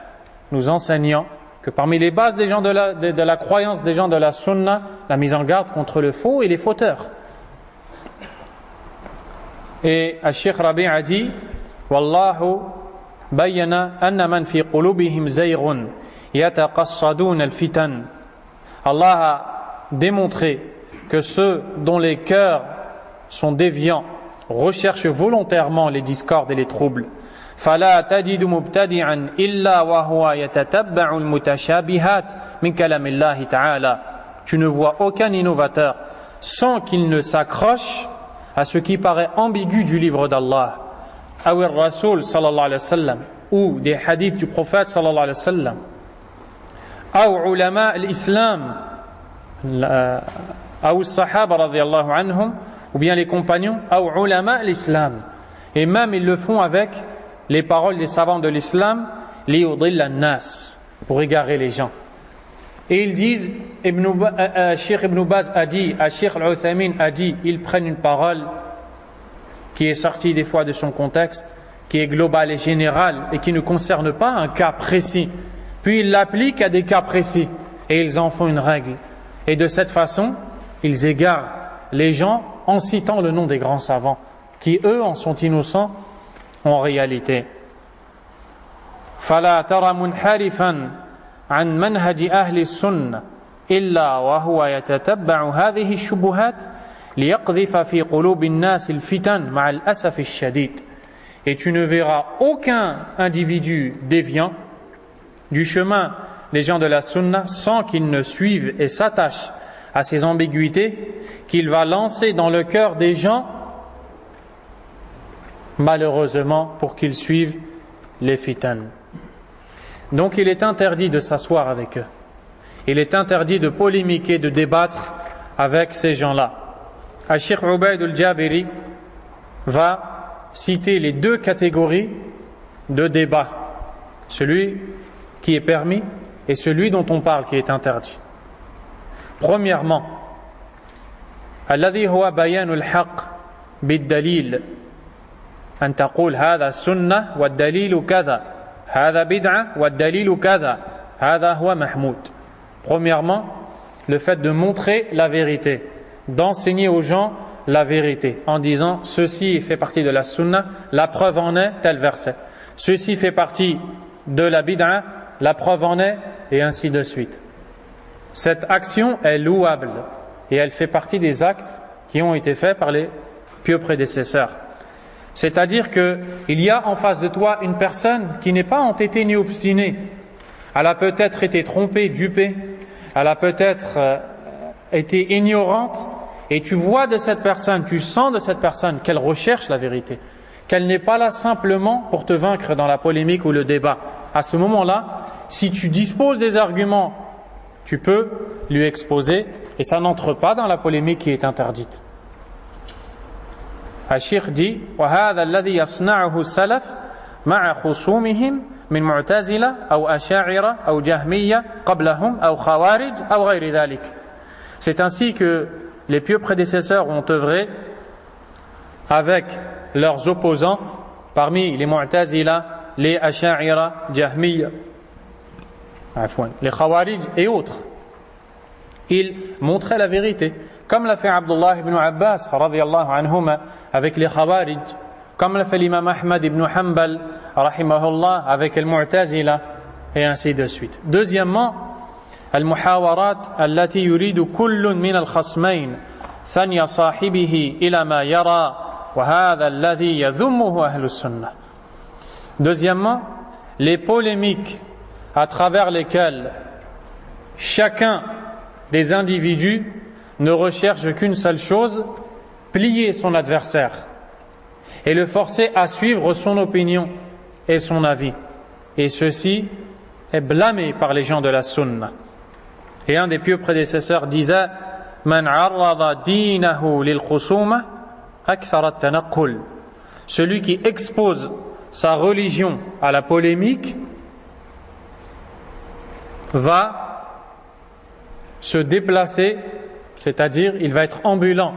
nous enseignant que parmi les bases des gens de la croyance des gens de la sunna, la mise en garde contre le faux et les fauteurs. Et Cheikh Rabi' a dit: Wallahu bayyana anna man fi qulubihim zayghun yataqassadun al-fitan. Allah a démontré que ceux dont les cœurs sont déviants recherchent volontairement les discordes et les troubles. فلا تجد مبتدعا إلا وهو يتتبع المتشابهات من كلام الله تعالى. Tu ne vois aucun innovateur sans qu'il ne s'accroche à ce qui paraît ambigu du livre d'Allah, ou le Rasoul sallallahu alayhi wa sallam, ou des hadiths du prophète sallallahu alayhi wa sallam, ou ulama l'islam, ou sahaba radiyallahu anhum, ou bien les compagnons, ou ulama l'islam. Et même ils le font avec les paroles des savants de l'islam, liyudilla an-nas, pour égarer les gens. Et ils disent, Cheikh Ibn Baz a dit, Cheikh Al-Uthaymin a dit, ils prennent une parole qui est sortie des fois de son contexte, qui est globale et générale et qui ne concerne pas un cas précis. Puis ils l'appliquent à des cas précis et ils en font une règle. Et de cette façon, ils égarent les gens en citant le nom des grands savants, qui eux en sont innocents en réalité. فَلَا تَرَ مُنْحَرِفًا عن منهج أهل السنة إلا وهو يتتبع هذه الشبهات ليقذف في قلوب الناس الفتن مع الأسف الشديد. Et tu ne verras aucun individu déviant du chemin des gens de la sunna sans qu'il ne suive et s'attache à ces ambiguïtés qu'il va lancer dans le cœur des gens, malheureusement, pour qu'ils suivent les fitan. Donc il est interdit de s'asseoir avec eux. Il est interdit de polémiquer, de débattre avec ces gens-là. Cheikh Ubayd al-Jabiri va citer les deux catégories de débat. Celui qui est permis et celui dont on parle qui est interdit. Premièrement, الذي هو بيان الحق بالدليل أن تقول هذا السنة والدليل كذا هذا بدعة والدليل كذا هذا هو محمود. Premièrement, le fait de montrer la vérité, d'enseigner aux gens la vérité en disant ceci fait partie de la sunna, la preuve en est tel verset. Ceci fait partie de la bid'a, la preuve en est, et ainsi de suite. Cette action est louable et elle fait partie des actes qui ont été faits par les pieux prédécesseurs. C'est-à-dire qu'il y a en face de toi une personne qui n'est pas entêtée ni obstinée. Elle a peut-être été trompée, dupée, elle a peut-être été ignorante, et tu vois de cette personne, tu sens de cette personne qu'elle recherche la vérité, qu'elle n'est pas là simplement pour te vaincre dans la polémique ou le débat. À ce moment-là, si tu disposes des arguments, tu peux lui exposer, et ça n'entre pas dans la polémique qui est interdite. Al-Sheikh dit وَهَذَا الَّذِي يَصْنَعُهُ السَّلَفُ مَعَ خُصُومِهِمْ من معتزلة أو أشاعرة أو جهمية قبلهم أو خوارج أو غير ذلك. C'est ainsi que les pieux prédécesseurs ont œuvré avec leurs opposants parmi les Mu'tazila, les Asha'ira, Jahmiya, les Khawarij et autres. Ils montraient la vérité, comme l'a fait Abdullah ibn Abbas radiyallahu anhuma avec les Khawarij, comme l'a fait l'imam Ahmad ibn Hanbal rahimahullah avec les Mu'tazila, et ainsi de suite. Deuxièmement, المحاورات التي يريد كل من الخصمين ثني صاحبه إلى ما يرى وهذا الذي يذمه أهل السنة. Deuxièmement, les polémiques à travers lesquelles chacun des individus ne recherche qu'une seule chose, plier son adversaire et le forcer à suivre son opinion et son avis. Et ceci est blâmé par les gens de la sunna. Et un des pieux prédécesseurs disait Man arrada dinahu lil khusuma akthara at-tanaqqul. Celui qui expose sa religion à la polémique va se déplacer, c'est-à-dire il va être ambulant,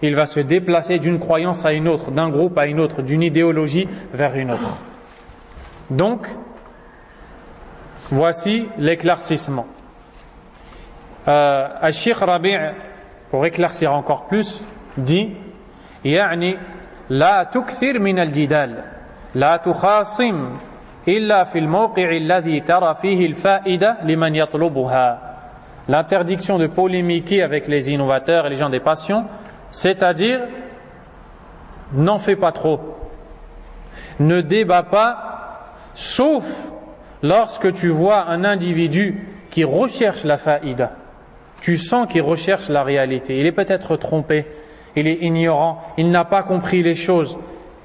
il va se déplacer d'une croyance à une autre, d'un groupe à une autre, d'une idéologie vers une autre. Donc, voici l'éclaircissement. Al-Sheikh Rabi', pour éclaircir encore plus, dit يعني لا تكثر من الجدال لا تخاصم إلا في الموقع الذي ترى فيه الفائدة لمن يطلبها. L'interdiction de polémiquer avec les innovateurs et les gens des passions, c'est-à-dire n'en fais pas trop, ne débat pas, sauf lorsque tu vois un individu qui recherche la faïda. Tu sens qu'il recherche la réalité. Il est peut-être trompé, il est ignorant, il n'a pas compris les choses.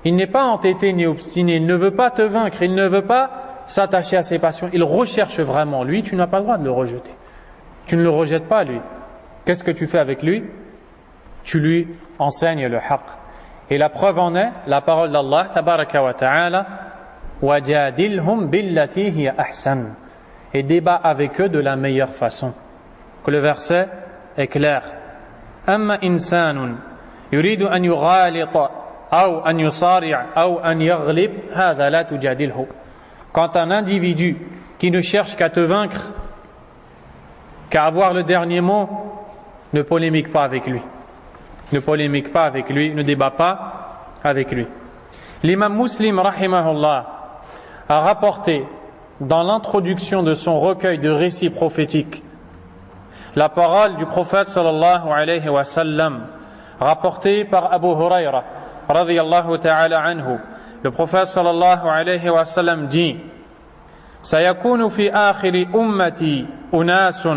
Il n'est pas entêté ni obstiné, il ne veut pas te vaincre, il ne veut pas s'attacher à ses passions. Il recherche vraiment. Lui, tu n'as pas le droit de le rejeter. Tu ne le rejettes pas, lui. Qu'est-ce que tu fais avec lui? Tu lui enseignes le haqq. Et la preuve en est, la parole d'Allah, tabaraka wa ta'ala, وَجَادِلْهُمْ بِالَّتِي هِيَ أَحْسَنُ. Et débat avec eux de la meilleure façon. Que le verset est clair. أَمَّا إِنسَانٌ يُرِيدُ أَنْ يُغَالِطَ أَوْ أَنْ يُصَارِعَ أَوْ أَنْ يَغْلِبْ هَذَا لَا تُجَادِلْهُ. Quand un individu qui ne cherche qu'à te vaincre, qu'à avoir le dernier mot, ne polémique pas avec lui. Ne polémique pas avec lui, ne débat pas avec lui. L'imam Muslim, rahimahullah, a rapporté dans l'introduction de son recueil de récits prophétiques la parole du prophète sallallahu alayhi wa sallam, rapportée par Abu Huraira radiyallahu ta'ala anhu. Le prophète sallallahu alayhi wa sallam dit سيكون في آخر أمتي أناس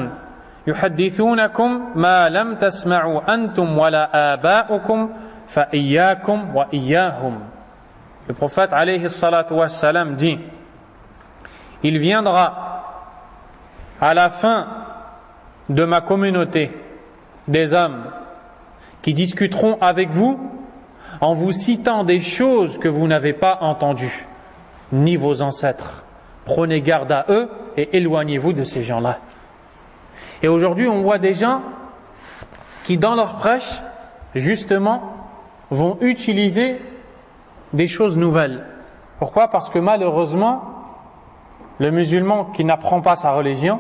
يحدثونكم ما لم تسمعوا أنتم ولا آباؤكم فإياكم وإياهم. Le prophète alayhi salatu wa salam dit il viendra à la fin de ma communauté des hommes qui discuteront avec vous en vous citant des choses que vous n'avez pas entendues, ni vos ancêtres. Prenez garde à eux et éloignez-vous de ces gens-là. Et aujourd'hui, on voit des gens qui, dans leur prêche, justement, vont utiliser des choses nouvelles. Pourquoi? Parce que malheureusement, le musulman qui n'apprend pas sa religion,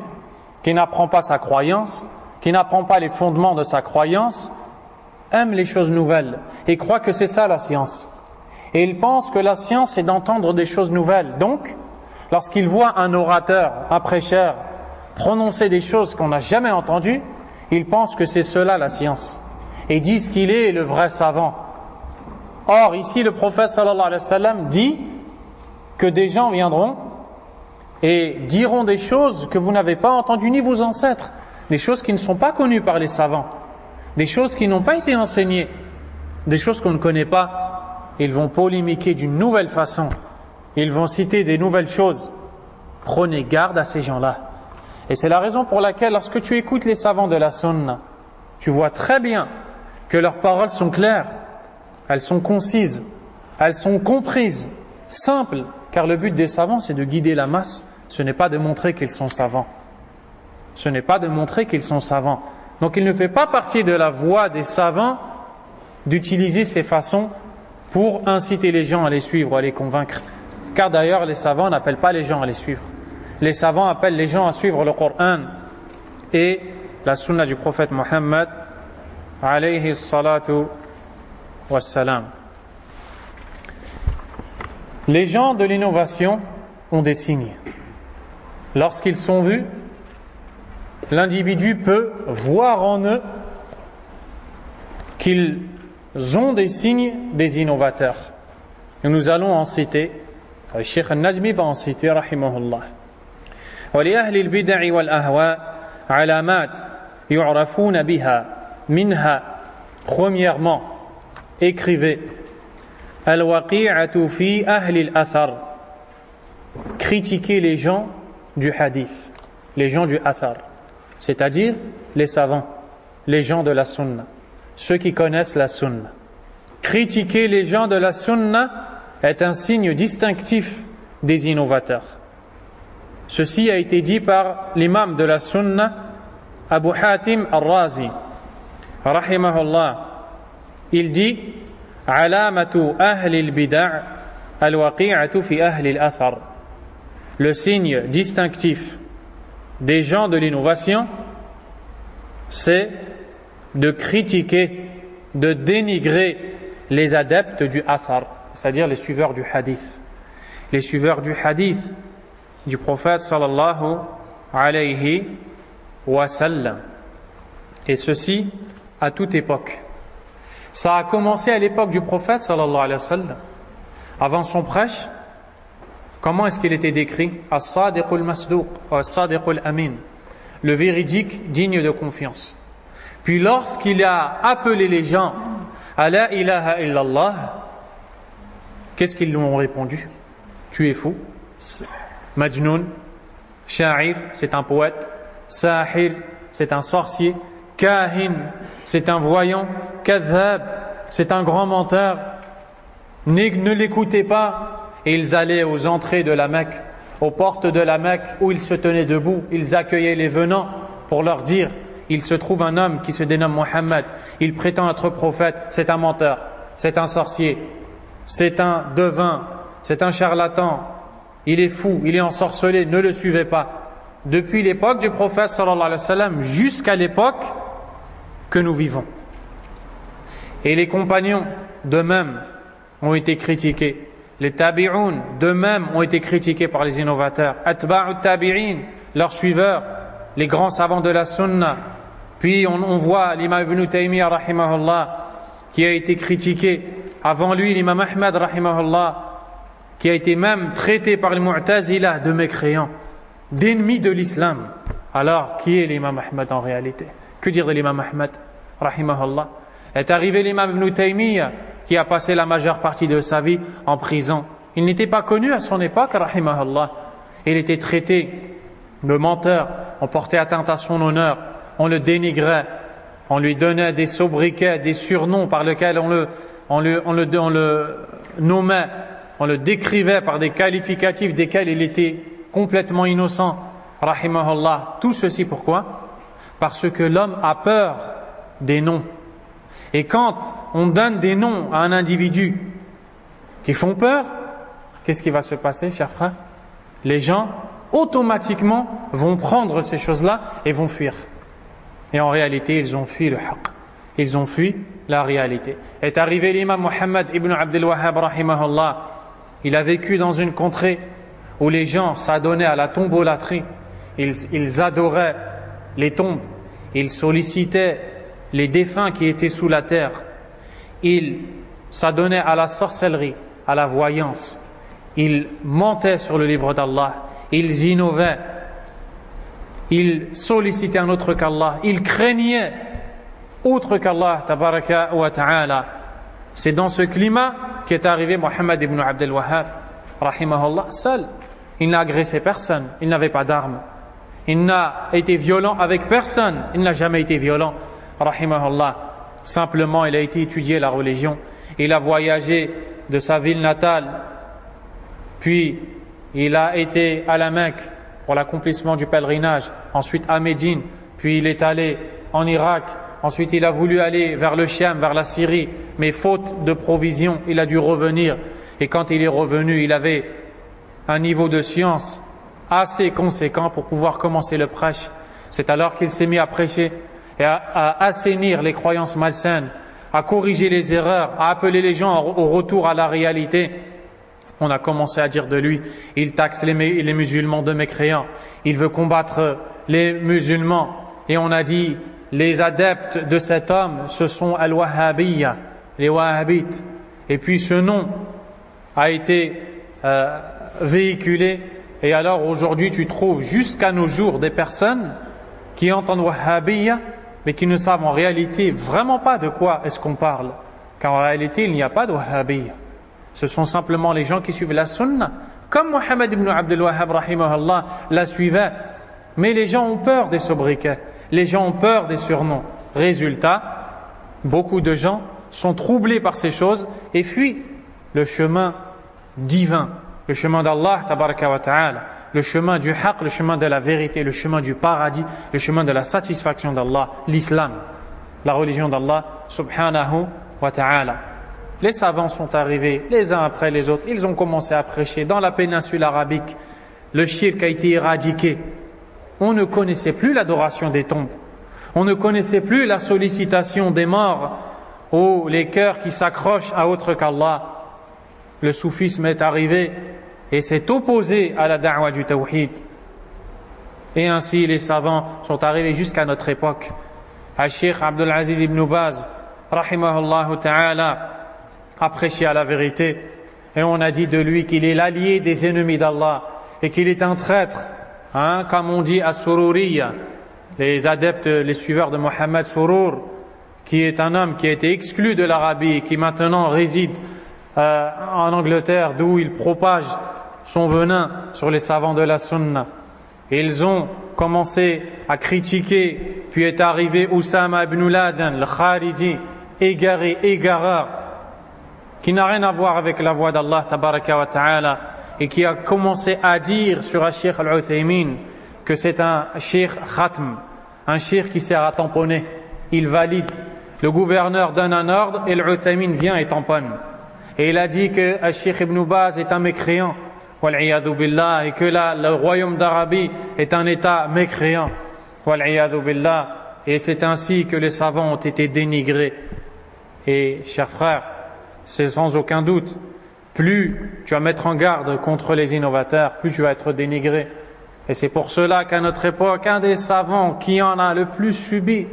qui n'apprend pas sa croyance, qui n'apprend pas les fondements de sa croyance, aime les choses nouvelles et croit que c'est ça la science. Et il pense que la science est d'entendre des choses nouvelles. Donc, lorsqu'ils voient un orateur, un prêcheur, prononcer des choses qu'on n'a jamais entendues, ils pensent que c'est cela la science et disent qu'il est le vrai savant. Or, ici, le prophète sallallahu alayhi wa sallam dit que des gens viendront et diront des choses que vous n'avez pas entendues ni vos ancêtres, des choses qui ne sont pas connues par les savants, des choses qui n'ont pas été enseignées, des choses qu'on ne connaît pas. Ils vont polémiquer d'une nouvelle façon, ils vont citer des nouvelles choses. Prenez garde à ces gens-là. Et c'est la raison pour laquelle, lorsque tu écoutes les savants de la sunna, tu vois très bien que leurs paroles sont claires, elles sont concises, elles sont comprises, simples, car le but des savants, c'est de guider la masse, ce n'est pas de montrer qu'ils sont savants. Ce n'est pas de montrer qu'ils sont savants. Donc il ne fait pas partie de la voie des savants d'utiliser ces façons pour inciter les gens à les suivre, à les convaincre. Car d'ailleurs, les savants n'appellent pas les gens à les suivre. Les savants appellent les gens à suivre le Coran et la sunna du prophète Mohammed alayhi salatu wassalam. Les gens de l'innovation ont des signes. Lorsqu'ils sont vus, l'individu peut voir en eux qu'ils ont des signes des innovateurs. Et nous allons en citer. Le Cheikh Al-Najmi va en citer, rahimahullah. ولأهل البدع والأهواء علامات يعرفون بها منها premièrement écrivez الوقيعة في أهل الأثر critiquez les gens du hadith, les gens du athar, c'est-à-dire les savants, les gens de la sunna, ceux qui connaissent la sunna. Critiquer les gens de la sunna est un signe distinctif des innovateurs. Ceci a été dit par l'imam de la sunna, Abu Hatim al-Razi, rahimahullah. Il dit alamatu ahli al-bida' al-waqi'atu fi ahli al-athar. Le signe distinctif des gens de l'innovation, c'est de critiquer, de dénigrer les adeptes du athar, c'est-à-dire les suiveurs du hadith. Les suiveurs du hadith du prophète sallallahu alayhi wa sallam. Et ceci à toute époque. Ça a commencé à l'époque du prophète sallallahu alayhi wa sallam. Avant son prêche, comment est-ce qu'il était décrit? As-sadiqul masduq, as-sadiqul amin, le véridique digne de confiance. Puis lorsqu'il a appelé les gens à la ilaha illallah, qu'est-ce qu'ils lui ont répondu? Tu es fou. Majnoun, sha'ir, c'est un poète. Sahir, c'est un sorcier. Kahin, c'est un voyant. Kadhab, c'est un grand menteur. Ne l'écoutez pas. Et ils allaient aux entrées de la Mecque, aux portes de la Mecque où ils se tenaient debout. Ils accueillaient les venants pour leur dire: il se trouve un homme qui se dénomme Mohammed, il prétend être prophète, c'est un menteur, c'est un sorcier, c'est un devin, c'est un charlatan, il est fou, il est ensorcelé, ne le suivez pas. Depuis l'époque du prophète sallallahu alayhi wa sallam jusqu'à l'époque que nous vivons. Et les compagnons d'eux-mêmes ont été critiqués. Les tabi'un d'eux-mêmes ont été critiqués par les innovateurs. Atba'u tabi'in, leurs suiveurs, les grands savants de la sunna. Puis on voit l'imam Ibn Taymiyyah rahimahullah qui a été critiqué. Avant lui, l'imam Ahmad rahimahullah qui a été même traité par les Mu'tazilah de mécréants, d'ennemis de l'islam. Alors, qui est l'imam Ahmad en réalité? Que dire de l'imam Ahmad rahimahullah? Est arrivé l'imam Ibn Taymiyyah qui a passé la majeure partie de sa vie en prison. Il n'était pas connu à son époque, rahimahullah. Il était traité de menteur, on portait atteinte à son honneur, on le dénigrait, on lui donnait des sobriquets, des surnoms par lesquels on le nommait, on le décrivait par des qualificatifs desquels il était complètement innocent, rahimahullah. Tout ceci pourquoi? Parce que l'homme a peur des noms. Et quand on donne des noms à un individu qui font peur, qu'est-ce qui va se passer, chers frères? Les gens automatiquement vont prendre ces choses-là et vont fuir. Et en réalité, ils ont fui le haqq. Ils ont fui la réalité. Est arrivé l'imam Muhammad ibn Abdul Wahhab rahimahullah. Il a vécu dans une contrée où les gens s'adonnaient à la tombolatrie, ils adoraient les tombes, ils sollicitaient les défunts qui étaient sous la terre, ils s'adonnaient à la sorcellerie, à la voyance, ils mentaient sur le livre d'Allah, ils innovaient, ils sollicitaient un autre qu'Allah, ils craignaient autre qu'Allah tabaraka wa ta'ala. C'est dans ce climat qu'est arrivé Muhammad ibn Abdel Wahhab rahimahullah seul. Il n'a agressé personne, il n'avait pas d'armes, il n'a été violent avec personne, il n'a jamais été violent rahimahullah. Simplement il a été étudier la religion, il a voyagé de sa ville natale, puis il a été à la Mecque pour l'accomplissement du pèlerinage, ensuite à Médine, puis il est allé en Irak, ensuite il a voulu aller vers le Cham, vers la Syrie, mais faute de provisions, il a dû revenir. Et quand il est revenu, il avait un niveau de science assez conséquent pour pouvoir commencer le prêche. C'est alors qu'il s'est mis à prêcher et à assainir les croyances malsaines, à corriger les erreurs, à appeler les gens au retour à la réalité. On a commencé à dire de lui, il taxe les musulmans de mécréants, il veut combattre les musulmans. Et on a dit, les adeptes de cet homme, ce sont al-Wahhabiyya, les Wahhabites. Et puis ce nom a été véhiculé. Et alors aujourd'hui, tu trouves jusqu'à nos jours des personnes qui entendent Wahhabiyya, mais qui ne savent en réalité vraiment pas de quoi est-ce qu'on parle. Car en réalité, il n'y a pas de Wahhabiyya. Ce sont simplement les gens qui suivent la sunna, comme Muhammad ibn Abdel Wahhab rahimahullah la suivait. Mais les gens ont peur des sobriquets, les gens ont peur des surnoms. Résultat, beaucoup de gens sont troublés par ces choses et fuient le chemin divin, le chemin d'Allah tabaraka wa ta'ala, le chemin du haqq, le chemin de la vérité, le chemin du paradis, le chemin de la satisfaction d'Allah, l'islam, la religion d'Allah subhanahu wa ta'ala. Les savants sont arrivés les uns après les autres, ils ont commencé à prêcher dans la péninsule arabique. Le shirk a été éradiqué. On ne connaissait plus l'adoration des tombes, on ne connaissait plus la sollicitation des morts ou les cœurs qui s'accrochent à autre qu'Allah. Le soufisme est arrivé et s'est opposé à la da'wa du tawhid. Et ainsi les savants sont arrivés jusqu'à notre époque. Al-Sheikh Abdul Aziz ibn Baz rahimahullah ta'ala a prêché à la vérité et on a dit de lui qu'il est l'allié des ennemis d'Allah et qu'il est un traître, comme on dit à Sururiya, les adeptes, les suiveurs de Mohammed Surur, qui est un homme qui a été exclu de l'Arabie et qui maintenant réside en Angleterre, d'où il propage son venin sur les savants de la sunna. Et ils ont commencé à critiquer, puis est arrivé Oussama ibn Laden, le Khariji, égaré, égareur, qui n'a rien à voir avec la voix d'Allah tabaraka wa ta'ala, et qui a commencé à dire sur un Cheikh al-Uthaymin que c'est un Cheikh Khatm, un Cheikh qui sert à tamponner. Il valide. Le gouverneur donne un ordre et l'Uthaymin vient et tamponne. Et il a dit que le Cheikh Ibn Baz est un mécréant, wal'iyadhu billah, et que le royaume d'Arabie est un État mécréant, wal'iyadhu billah. Et c'est ainsi que les savants ont été dénigrés. Et chers frères, c'est sans aucun doute, plus tu vas mettre en garde contre les innovateurs, plus tu vas être dénigré. Et c'est pour cela qu'à notre époque, un des savants qui en a le plus subi,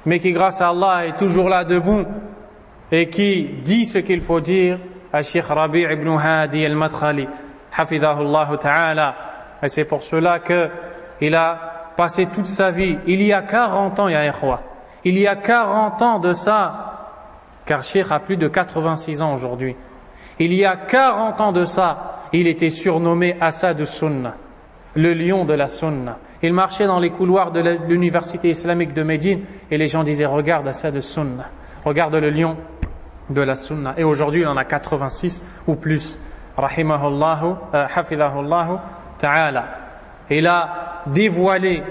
mais qui grâce à Allah est toujours là debout et qui dit ce qu'il faut dire, Al-Sheikh Rabi' ibn Hadi al-Madkhali, hafidhahullah ta'ala. Et c'est pour cela qu'il a passé toute sa vie, il y a 40 ans, ya ikhwa, il y a 40 ans de ça, car Cheikh a plus de 86 ans aujourd'hui. Il y a 40 ans de ça, il était surnommé Assad Sunna, le lion de la Sunna. Il marchait dans les couloirs de l'université islamique de Médine et les gens disaient, regarde Assad Sunna, regarde le lion de la Sunna. Et aujourd'hui, il en a 86 ou plus. Rahimahullahu, hafidhahullahu ta'ala. Il a dévoilé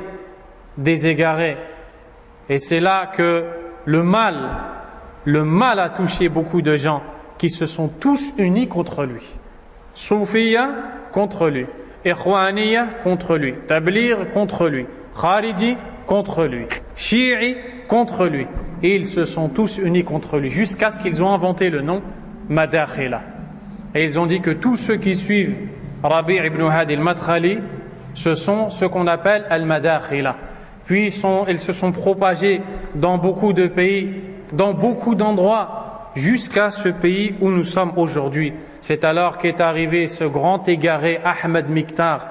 des égarés. Et c'est là que le mal a touché beaucoup de gens qui se sont tous unis contre lui. Soufiya contre lui, Ikhwaniya contre lui, Tablir contre lui, Khariji contre lui, Shi'i contre lui. Et ils se sont tous unis contre lui jusqu'à ce qu'ils ont inventé le nom Madakhila. Et ils ont dit que tous ceux qui suivent Rabi' ibn Hadi al-Madkhali, ce sont ce qu'on appelle al-Madakhila. Puis ils se sont propagés dans beaucoup de pays, dans beaucoup d'endroits, jusqu'à ce pays où nous sommes aujourd'hui. C'est alors qu'est arrivé ce grand égaré Ahmed Miktar,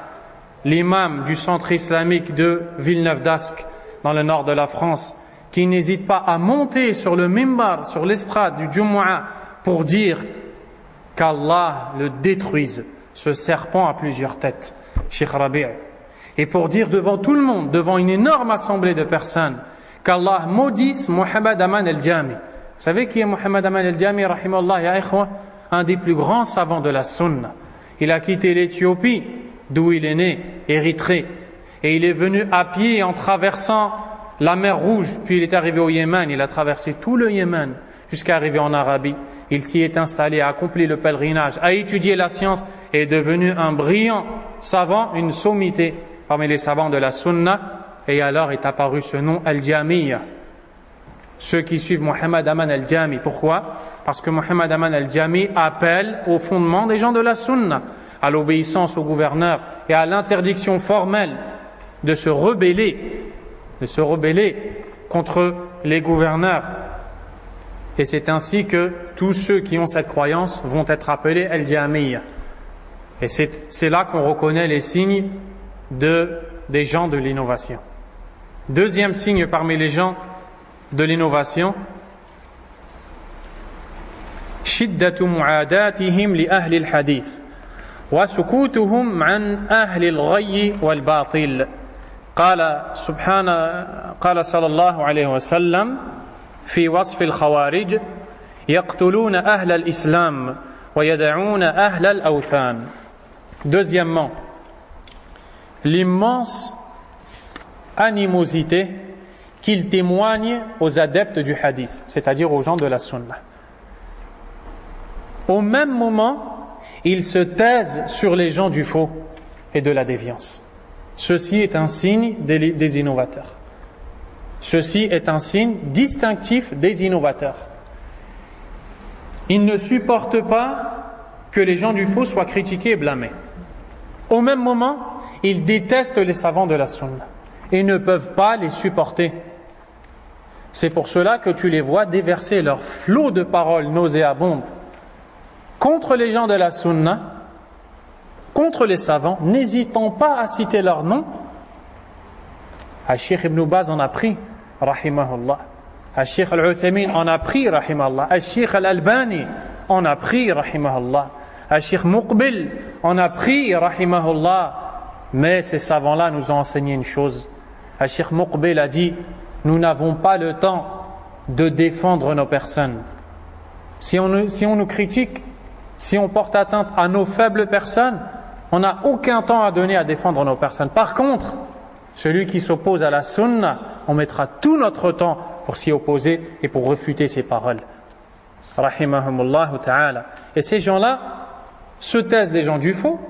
l'imam du centre islamique de Villeneuve-d'Ascq, dans le nord de la France, qui n'hésite pas à monter sur le mimbar, sur l'estrade du Jumu'ah, pour dire qu'Allah le détruise, ce serpent à plusieurs têtes, Cheikh Rabi', et pour dire devant tout le monde, devant une énorme assemblée de personnes, qu'Allah maudisse Mohammed Aman al-Jami. Vous savez qui est Mohammed Aman al-Jami, rahimahullah, ya ikhwa? Un des plus grands savants de la sunna. Il a quitté l'Éthiopie, d'où il est né, Érythrée, et il est venu à pied en traversant la mer Rouge, puis il est arrivé au Yémen, il a traversé tout le Yémen jusqu'à arriver en Arabie. Il s'y est installé, a accompli le pèlerinage, a étudié la science et est devenu un brillant savant, une sommité parmi les savants de la sunna. Et alors est apparu ce nom Al-Jamiyya. Ceux qui suivent Mohammed Aman al-Jami. Pourquoi? Parce que Mohammed Aman al-Jami appelle au fondement des gens de la sunna, à l'obéissance au gouverneur et à l'interdiction formelle de se rebeller contre les gouverneurs. Et c'est ainsi que tous ceux qui ont cette croyance vont être appelés Al-Jamiyya. Et c'est là qu'on reconnaît les signes des gens de l'innovation. Deuxième signe parmi les gens de l'innovation, شدة معاداتهم لأهل الحديث وسكوتهم عن أهل الغي والباطل. قال صلى الله عليه وسلم في وصف الخوارج يقتلون أهل الإسلام ويدعون أهل الأوثان. Deuxièmement, l'immense animosité qu'il témoigne aux adeptes du hadith, c'est-à-dire aux gens de la sunna. Au même moment, ils se taisent sur les gens du faux et de la déviance. Ceci est un signe des innovateurs. Ceci est un signe distinctif des innovateurs. Ils ne supportent pas que les gens du faux soient critiqués et blâmés. Au même moment, ils détestent les savants de la sunna et ne peuvent pas les supporter. C'est pour cela que tu les vois déverser leur flot de paroles nauséabondes contre les gens de la sunna, contre les savants, n'hésitant pas à citer leur nom. Al-Sheikh Ibn Baz en a pris, rahimahullah. Al-Sheikh Al-Uthaymin en a pris, rahimahullah. Al-Sheikh Al-Albani en a pris, rahimahullah. Al-Sheikh Muqbil en a pris, rahimahullah. Mais ces savants-là nous ont enseigné une chose. Al-Sheikh Muqbil a dit: nous n'avons pas le temps de défendre nos personnes. Si on nous critique, si on porte atteinte à nos faibles personnes, on n'a aucun temps à donner à défendre nos personnes. Par contre, celui qui s'oppose à la sunna, on mettra tout notre temps pour s'y opposer et pour refuter ses paroles. Rahimahumullah ta'ala. Et ces gens-là se taisent des gens du faux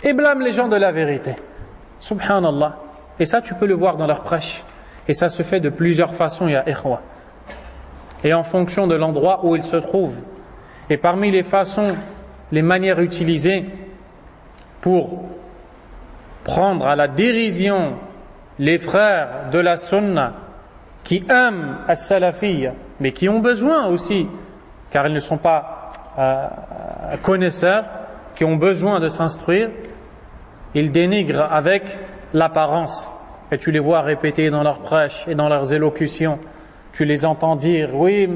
et blâment les gens de la vérité. Subhanallah. Et ça, tu peux le voir dans leurs prêches. Et ça se fait de plusieurs façons, ya ikhwa. Et en fonction de l'endroit où ils se trouvent. Et parmi les façons, les manières utilisées pour prendre à la dérision les frères de la sunna qui aiment as-salafiyya, mais qui ont besoin aussi, car ils ne sont pas connaisseurs, qui ont besoin de s'instruire, ils dénigrent avec l'apparence. Et tu les vois répéter dans leurs prêches et dans leurs élocutions. Tu les entends dire: oui,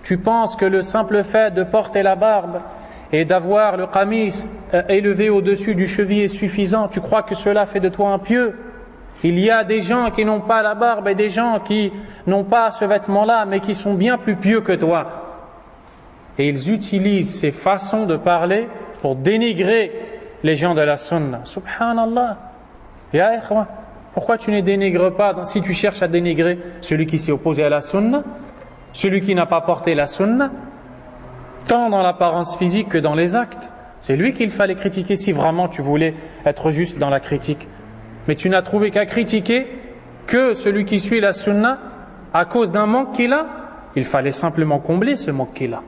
tu penses que le simple fait de porter la barbe et d'avoir le qamis élevé au-dessus du cheville est suffisant. Tu crois que cela fait de toi un pieux. Il y a des gens qui n'ont pas la barbe et des gens qui n'ont pas ce vêtement-là, mais qui sont bien plus pieux que toi. Et ils utilisent ces façons de parler pour dénigrer les gens de la sunna. Subhanallah. Ya ikhwa, pourquoi tu ne dénigres pas, si tu cherches à dénigrer celui qui s'est opposé à la sunna, celui qui n'a pas porté la sunna, tant dans l'apparence physique que dans les actes? C'est lui qu'il fallait critiquer si vraiment tu voulais être juste dans la critique. Mais tu n'as trouvé qu'à critiquer que celui qui suit la sunna à cause d'un manque qu'il a. Il fallait simplement combler ce manque qu'il a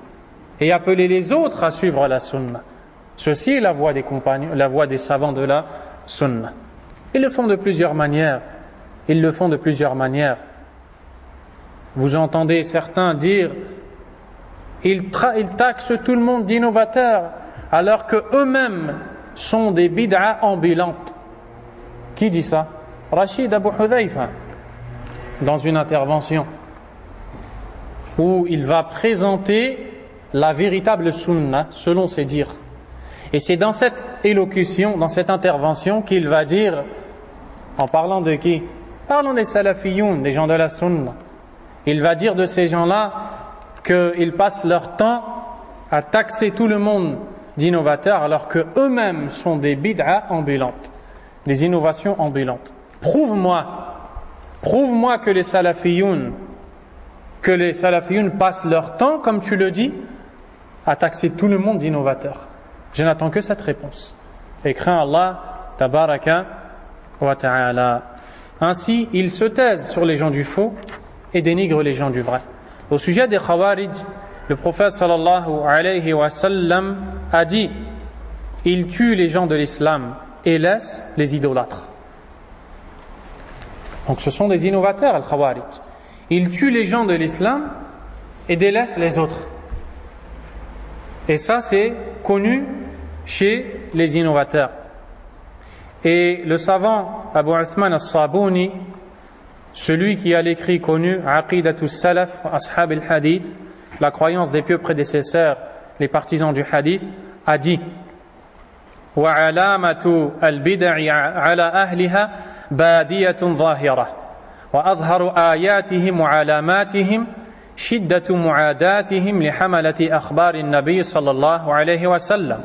et appeler les autres à suivre la sunna. Ceci est la voie des compagnons, la voie des savants de la sunna. Ils le font de plusieurs manières. Vous entendez certains dire ils taxent tout le monde d'innovateurs alors que eux-mêmes sont des bid'a ambulantes. Qui dit ça? Rachid Abu Hudhayfa, dans une intervention où il va présenter la véritable sunna selon ses dires. Et c'est dans cette élocution, dans cette intervention qu'il va dire, en parlant de qui? Parlons des salafiyoun, des gens de la sunna. Il va dire de ces gens-là qu'ils passent leur temps à taxer tout le monde d'innovateurs alors que eux-mêmes sont des bid'a ambulantes, des innovations ambulantes. Prouve-moi que les salafiyoun passent leur temps, comme tu le dis, à taxer tout le monde d'innovateurs. Je n'attends que cette réponse. Et crains Allah, tabaraka wa ta'ala. Ainsi, ils se taisent sur les gens du faux et dénigrent les gens du vrai. Au sujet des Khawarij, le prophète sallallahu alayhi wa sallam a dit: ils tuent les gens de l'islam et laissent les idolâtres. Donc ce sont des innovateurs, les Khawarij. Ils tuent les gens de l'islam et délaissent les autres. Et ça, c'est connu chez les innovateurs. Et le savant Abu Uthman al-Sabuni, celui qui a l'écrit connu Aqidatus Salaf Ashab al-Hadith, la croyance des pieux prédécesseurs, les partisans du hadith, a dit: wa alamatu al-bid'i ala ahliha badiyatun zahira wa adharu ayatihim wa alamatihim shiddatu mu'adatihim li hamalati akhbar an-nabi sallallahu alayhi wa sallam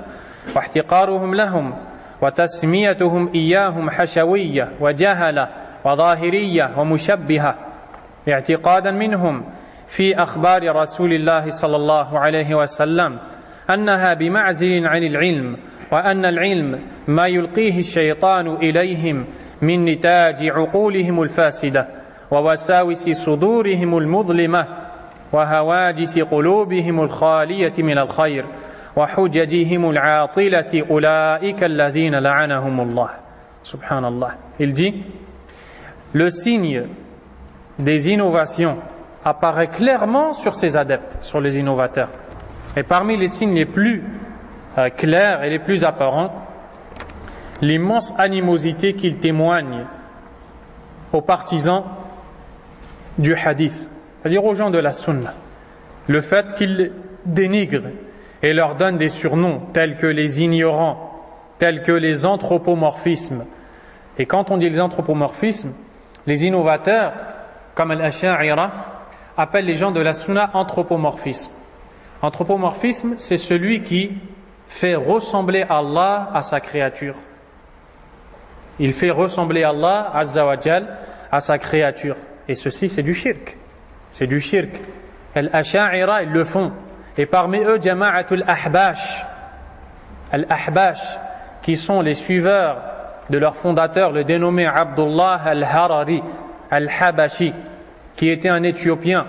wa ihtiqaruhum lahum wa tasmiyatuhum iyyahum hashawiyya wa jahala wa zahiriyya wa mushabbiha i'tiqadan minhum في أخبار رسول الله صلى الله عليه وسلم أنها بمعزل عن العلم وأن العلم ما يلقيه الشيطان إليهم من نتاج عقولهم الفاسدة ووساوس صدورهم المظلمة وهواجس قلوبهم الخالية من الخير وحججهم العاطلة أولئك الذين لعنهم الله. Subhanallah. Il dit: le signe des innovations apparaît clairement sur ces adeptes, sur les innovateurs. Et parmi les signes les plus clairs et les plus apparents, l'immense animosité qu'ils témoignent aux partisans du hadith, c'est-à-dire aux gens de la sunna. Le fait qu'ils dénigrent et leur donnent des surnoms tels que les ignorants, tels que les anthropomorphismes. Et quand on dit les anthropomorphismes, les innovateurs, comme Al-Asha'ira, appellent les gens de la sunna anthropomorphisme. Anthropomorphisme, c'est celui qui fait ressembler Allah à sa créature. Il fait ressembler Allah Azza wa Jal à sa créature. Et ceci, c'est du shirk. C'est du shirk. Al-Asha'ira, ils le font. Et parmi eux, Jama'atul Ahbash. Al-Ahbash, qui sont les suiveurs de leur fondateur, le dénommé Abdullah al-Harari, al-Habashi, qui était un Éthiopien,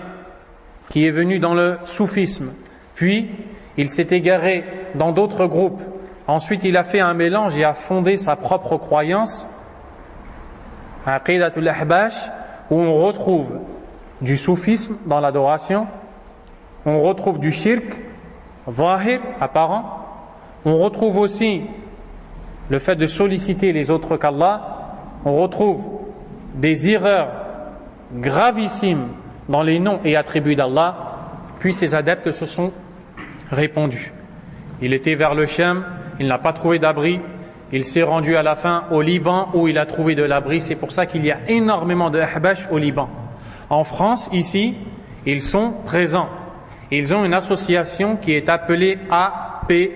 qui est venu dans le soufisme. Puis, il s'est égaré dans d'autres groupes. Ensuite, il a fait un mélange et a fondé sa propre croyance, Aqidatul Ahbash, où on retrouve du soufisme dans l'adoration, on retrouve du shirk, zahir, apparent, on retrouve aussi le fait de solliciter les autres qu'Allah, on retrouve des erreurs gravissimes dans les noms et attributs d'Allah, puis ses adeptes se sont répandus. Il était vers le Sham, il n'a pas trouvé d'abri, il s'est rendu à la fin au Liban où il a trouvé de l'abri. C'est pour ça qu'il y a énormément de Ahbash au Liban. En France, ici, ils sont présents. Ils ont une association qui est appelée APBIF,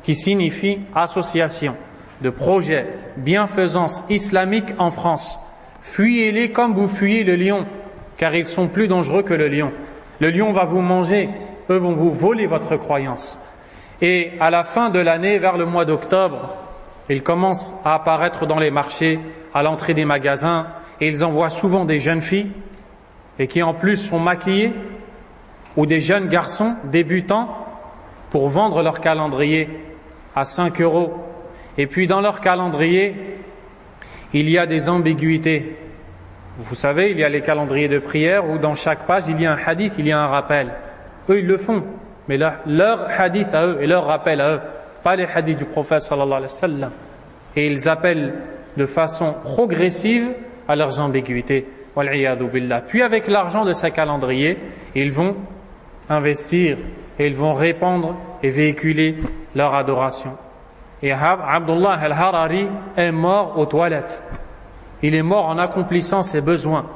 qui signifie Association de projets bienfaisance islamique en France. Fuyez-les comme vous fuyez le lion, car ils sont plus dangereux que le lion. Le lion va vous manger, eux vont vous voler votre croyance. Et à la fin de l'année, vers le mois d'octobre, ils commencent à apparaître dans les marchés, à l'entrée des magasins, et ils envoient souvent des jeunes filles, et qui en plus sont maquillées, ou des jeunes garçons débutants, pour vendre leur calendrier à 5 €. Et puis dans leur calendrier, il y a des ambiguïtés. Vous savez, il y a les calendriers de prière où dans chaque page, il y a un hadith, il y a un rappel. Eux, ils le font, mais leur hadith à eux et leur rappel à eux, pas les hadiths du prophète sallallahu alayhi wa sallam. Et ils appellent de façon progressive à leurs ambiguïtés. Wal'iyadu billah. Puis avec l'argent de ces calendriers, ils vont investir et ils vont répandre et véhiculer leur adoration. Et Abdullah al-Harari est mort aux toilettes. Il est mort en accomplissant ses besoins.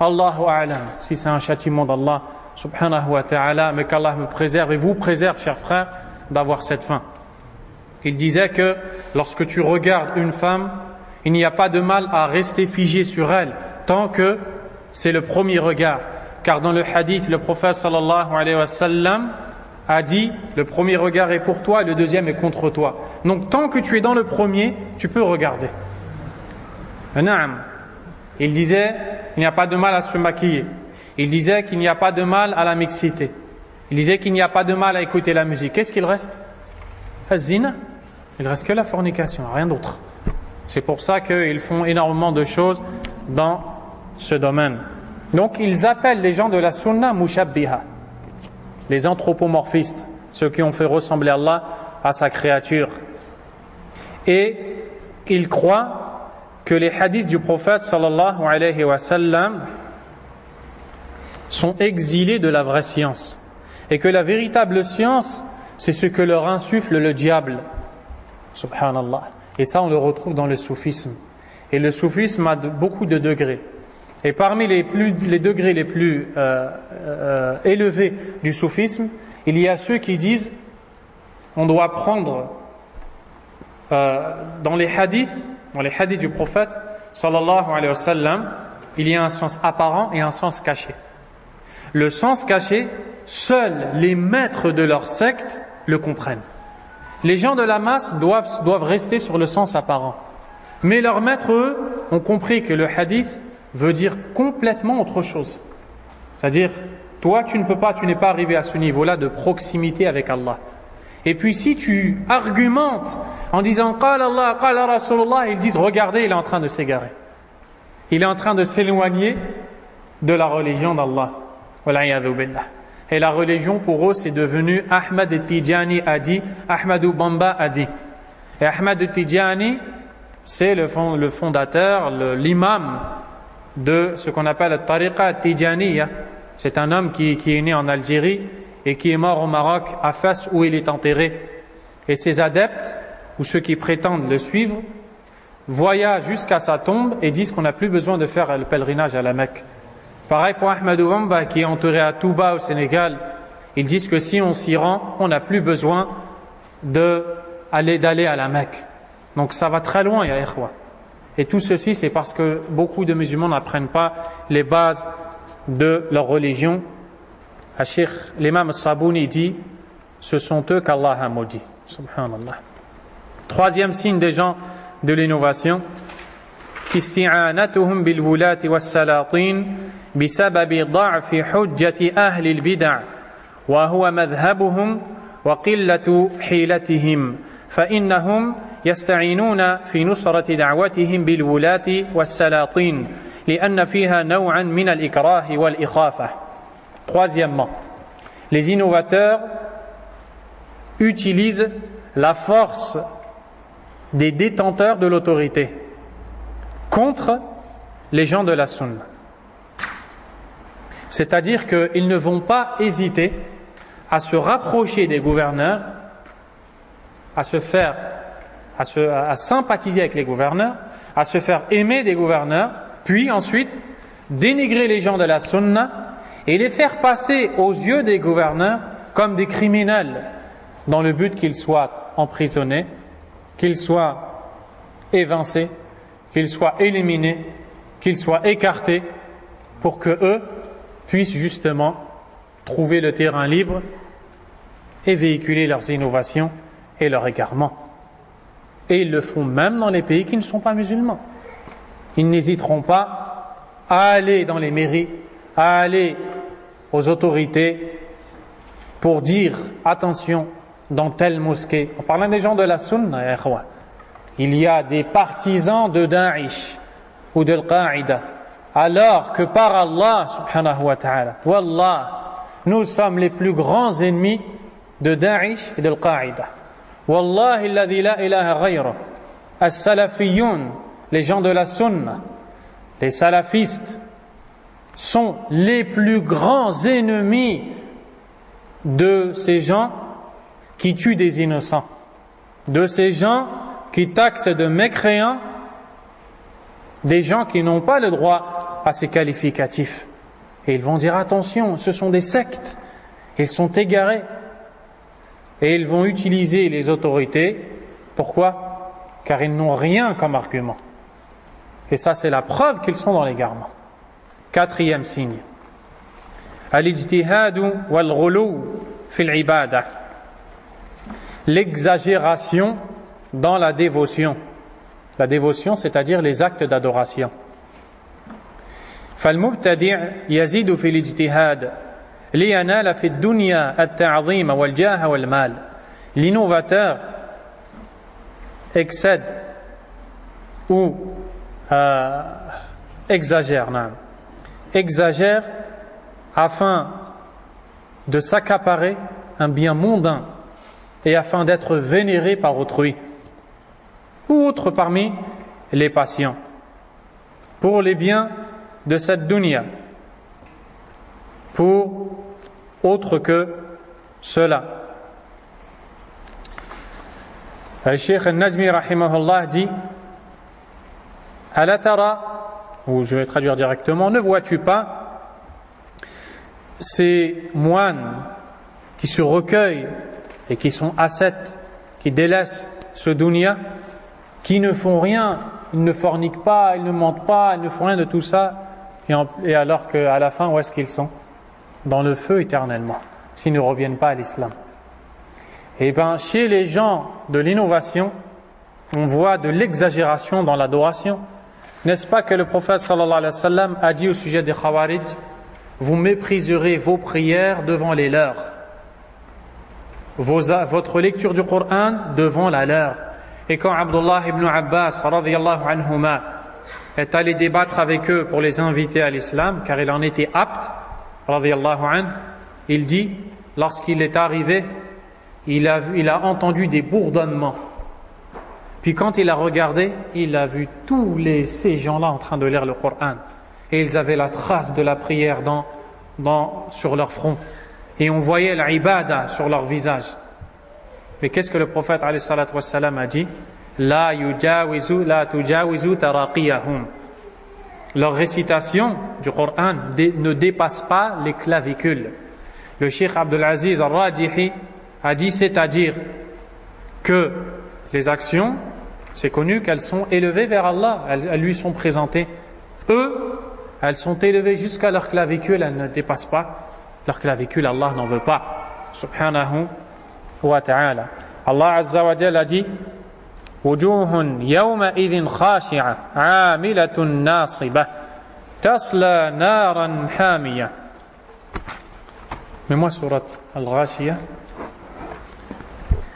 Allahu a'lam, si c'est un châtiment d'Allah subhanahu wa ta'ala, mais qu'Allah me préserve et vous préserve, chers frères, d'avoir cette fin. Il disait que lorsque tu regardes une femme, il n'y a pas de mal à rester figé sur elle tant que c'est le premier regard. Car dans le hadith, le prophète sallallahu alayhi wa sallam a dit, le premier regard est pour toi et le deuxième est contre toi. Donc tant que tu es dans le premier, tu peux regarder. Il disait, il n'y a pas de mal à se maquiller. Il disait qu'il n'y a pas de mal à la mixité. Il disait qu'il n'y a pas de mal à écouter la musique. Qu'est-ce qu'il reste? Az-zina. Il reste que la fornication, rien d'autre. C'est pour ça qu'ils font énormément de choses dans ce domaine. Donc ils appellent les gens de la sunna mushabbiha, les anthropomorphistes, ceux qui ont fait ressembler Allah à sa créature. Et ils croient que les hadiths du prophète sallallahu alayhi wa sallam sont exilés de la vraie science et que la véritable science, c'est ce que leur insuffle le diable. Subhanallah. Et ça, on le retrouve dans le soufisme. Et le soufisme a beaucoup de degrés. Et parmi les degrés les plus élevés du soufisme, il y a ceux qui disent on doit prendre dans les hadiths du prophète sallallahu alayhi wa sallam, il y a un sens apparent et un sens caché. Le sens caché, seuls les maîtres de leur secte le comprennent. Les gens de la masse doivent rester sur le sens apparent. Mais leurs maîtres, eux, ont compris que le hadith veut dire complètement autre chose. C'est-à-dire, toi, tu n'es pas arrivé à ce niveau-là de proximité avec Allah. Et puis si tu argumentes en disant « Qala Allah, qala Rasulullah », ils disent « Regardez, il est en train de s'égarer. Il est en train de s'éloigner de la religion d'Allah. » Wal'iyadhu billah. Et la religion, pour eux, c'est devenu Ahmad Tijani a dit, Ahmadou Bamba a dit. Et Ahmad Tijani, c'est le fondateur, l'imam de ce qu'on appelle la Tariqa Tijaniya. C'est un homme qui est né en Algérie et qui est mort au Maroc, à Fès, où il est enterré. Et ses adeptes, ou ceux qui prétendent le suivre, voyagent jusqu'à sa tombe et disent qu'on n'a plus besoin de faire le pèlerinage à la Mecque. Pareil pour Ahmadou Bamba qui est enterré à Touba au Sénégal. Ils disent que si on s'y rend, on n'a plus besoin d'aller à la Mecque. Donc ça va très loin, ya ikhwa. Et tout ceci, c'est parce que beaucoup de musulmans n'apprennent pas les bases de leur religion. Cheikh l'imam Sabouni dit, ce sont eux qu'Allah a maudit. Subhanallah. Troisième signe des gens de l'innovation, استعانتهم بالولاة والسلاطين بسبب ضعف حجة أهل البدع وهو مذهبهم وقلة حيلتهم فإنهم يستعينون في نصرة دعوتهم بالولاة والسلاطين لأن فيها نوعا من الإكراه والإخافة. Troisièmement, les innovateurs utilisent la force des détenteurs de l'autorité contre les gens de la sunna. C'est-à-dire qu'ils ne vont pas hésiter à se rapprocher des gouverneurs, à sympathiser avec les gouverneurs, à se faire aimer des gouverneurs, puis ensuite dénigrer les gens de la sunna et les faire passer aux yeux des gouverneurs comme des criminels dans le but qu'ils soient emprisonnés, qu'ils soient évincés, qu'ils soient éliminés, qu'ils soient écartés, pour que eux puissent justement trouver le terrain libre et véhiculer leurs innovations et leurs égarements. Et ils le font même dans les pays qui ne sont pas musulmans. Ils n'hésiteront pas à aller dans les mairies, à aller aux autorités pour dire attention dans telle mosquée. En parlant des gens de la sunna, il y a des partisans de Daesh ou de Al-Qaïda, alors que par Allah subhanahu wa ta'ala, wallah, nous sommes les plus grands ennemis de Daesh et de Al-Qaïda. Wallahi alladhi la ilaha ghayra. As-salafiyoun, les gens de la sunna, les salafistes, sont les plus grands ennemis de ces gens qui tuent des innocents, de ces gens qui taxent de mécréants des gens qui n'ont pas le droit à ces qualificatifs. Et ils vont dire attention, ce sont des sectes, ils sont égarés. Et ils vont utiliser les autorités. Pourquoi? Car ils n'ont rien comme argument. Et ça, c'est la preuve qu'ils sont dans l'égarement. Quatrième signe. Al-ijtihadu wal-ghulu fil ibadah. L'exagération dans la dévotion. La dévotion, c'est-à-dire les actes d'adoration. فالمبتدع يزيد في الاجتهاد لينال في الدنيا التعظيم والجاه والمال. L'innovateur excède ou exagère afin de s'accaparer un bien mondain et afin d'être vénéré par autrui ou autre parmi les patients pour les biens de cette dunya, pour autre que cela. Le Cheikh Al-Najmi rahimahullah dit Ala tara, ou je vais traduire directement, ne vois-tu pas ces moines qui se recueillent et qui sont ascètes, qui délaissent ce dunya, qui ne font rien, ils ne forniquent pas, ils ne mentent pas, ils ne font rien de tout ça, et alors qu'à la fin, où est-ce qu'ils sont? Dans le feu éternellement, s'ils ne reviennent pas à l'islam. Et bien, chez les gens de l'innovation, on voit de l'exagération dans l'adoration. N'est-ce pas que le prophète sallallahu alayhi wa sallam a dit au sujet des Khawarij, vous mépriserez vos prières devant les leurs, votre lecture du Coran devant la leur. Et quand Abdullah ibn Abbas radiyallahu anhuma est allé débattre avec eux pour les inviter à l'islam, car il en était apte, radiyallahu anhu, il dit, lorsqu'il est arrivé, il a entendu des bourdonnements. Puis quand il a regardé, il a vu tous ces gens-là en train de lire le Coran. Et ils avaient la trace de la prière sur leur front. Et on voyait l'ibada sur leur visage. Mais qu'est-ce que le prophète alayhi salatu wassalam a dit? La tujawizu taraqiyahum. Leur récitation du Coran ne dépasse pas les clavicules. Le Cheikh Abdul Aziz al-Rajihi a dit, c'est-à-dire que les actions, c'est connu qu'elles sont élevées vers Allah, elles lui sont présentées. Eux, elles sont élevées jusqu'à leur clavicule, elles ne dépassent pas leur clavicule, Allah n'en veut pas. Subhanahu wa ta'ala. Allah Azza wa Jalla a dit وجوه يومئذ خاشعة عاملة ناصبة تصلى نارا حامية. Mets-moi surat Al-Ghashiyah.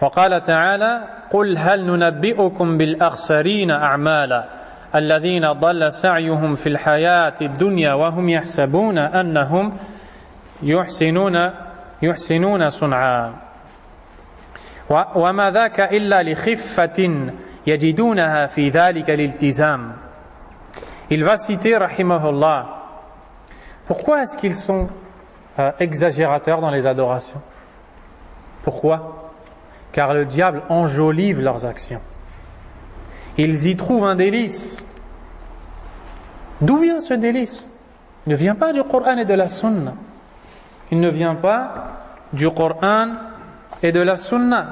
وقال تعالى قل هل ننبئكم بالأخسرين أعمالا الذين ضل سعيهم في الحياة الدنيا وهم يحسبون أنهم يحسنون صنعا وما ذاك إلا لخفة يجدونها في ذلك الالتزام. Il va citer rahimahullah. Pourquoi est-ce qu'ils sont exagérateurs dans les adorations? Pourquoi? Car le diable enjolive leurs actions. Ils y trouvent un délice. D'où vient ce délice? Il ne vient pas du Coran et de la Sunna. Il ne vient pas du Coran et de la Sunna.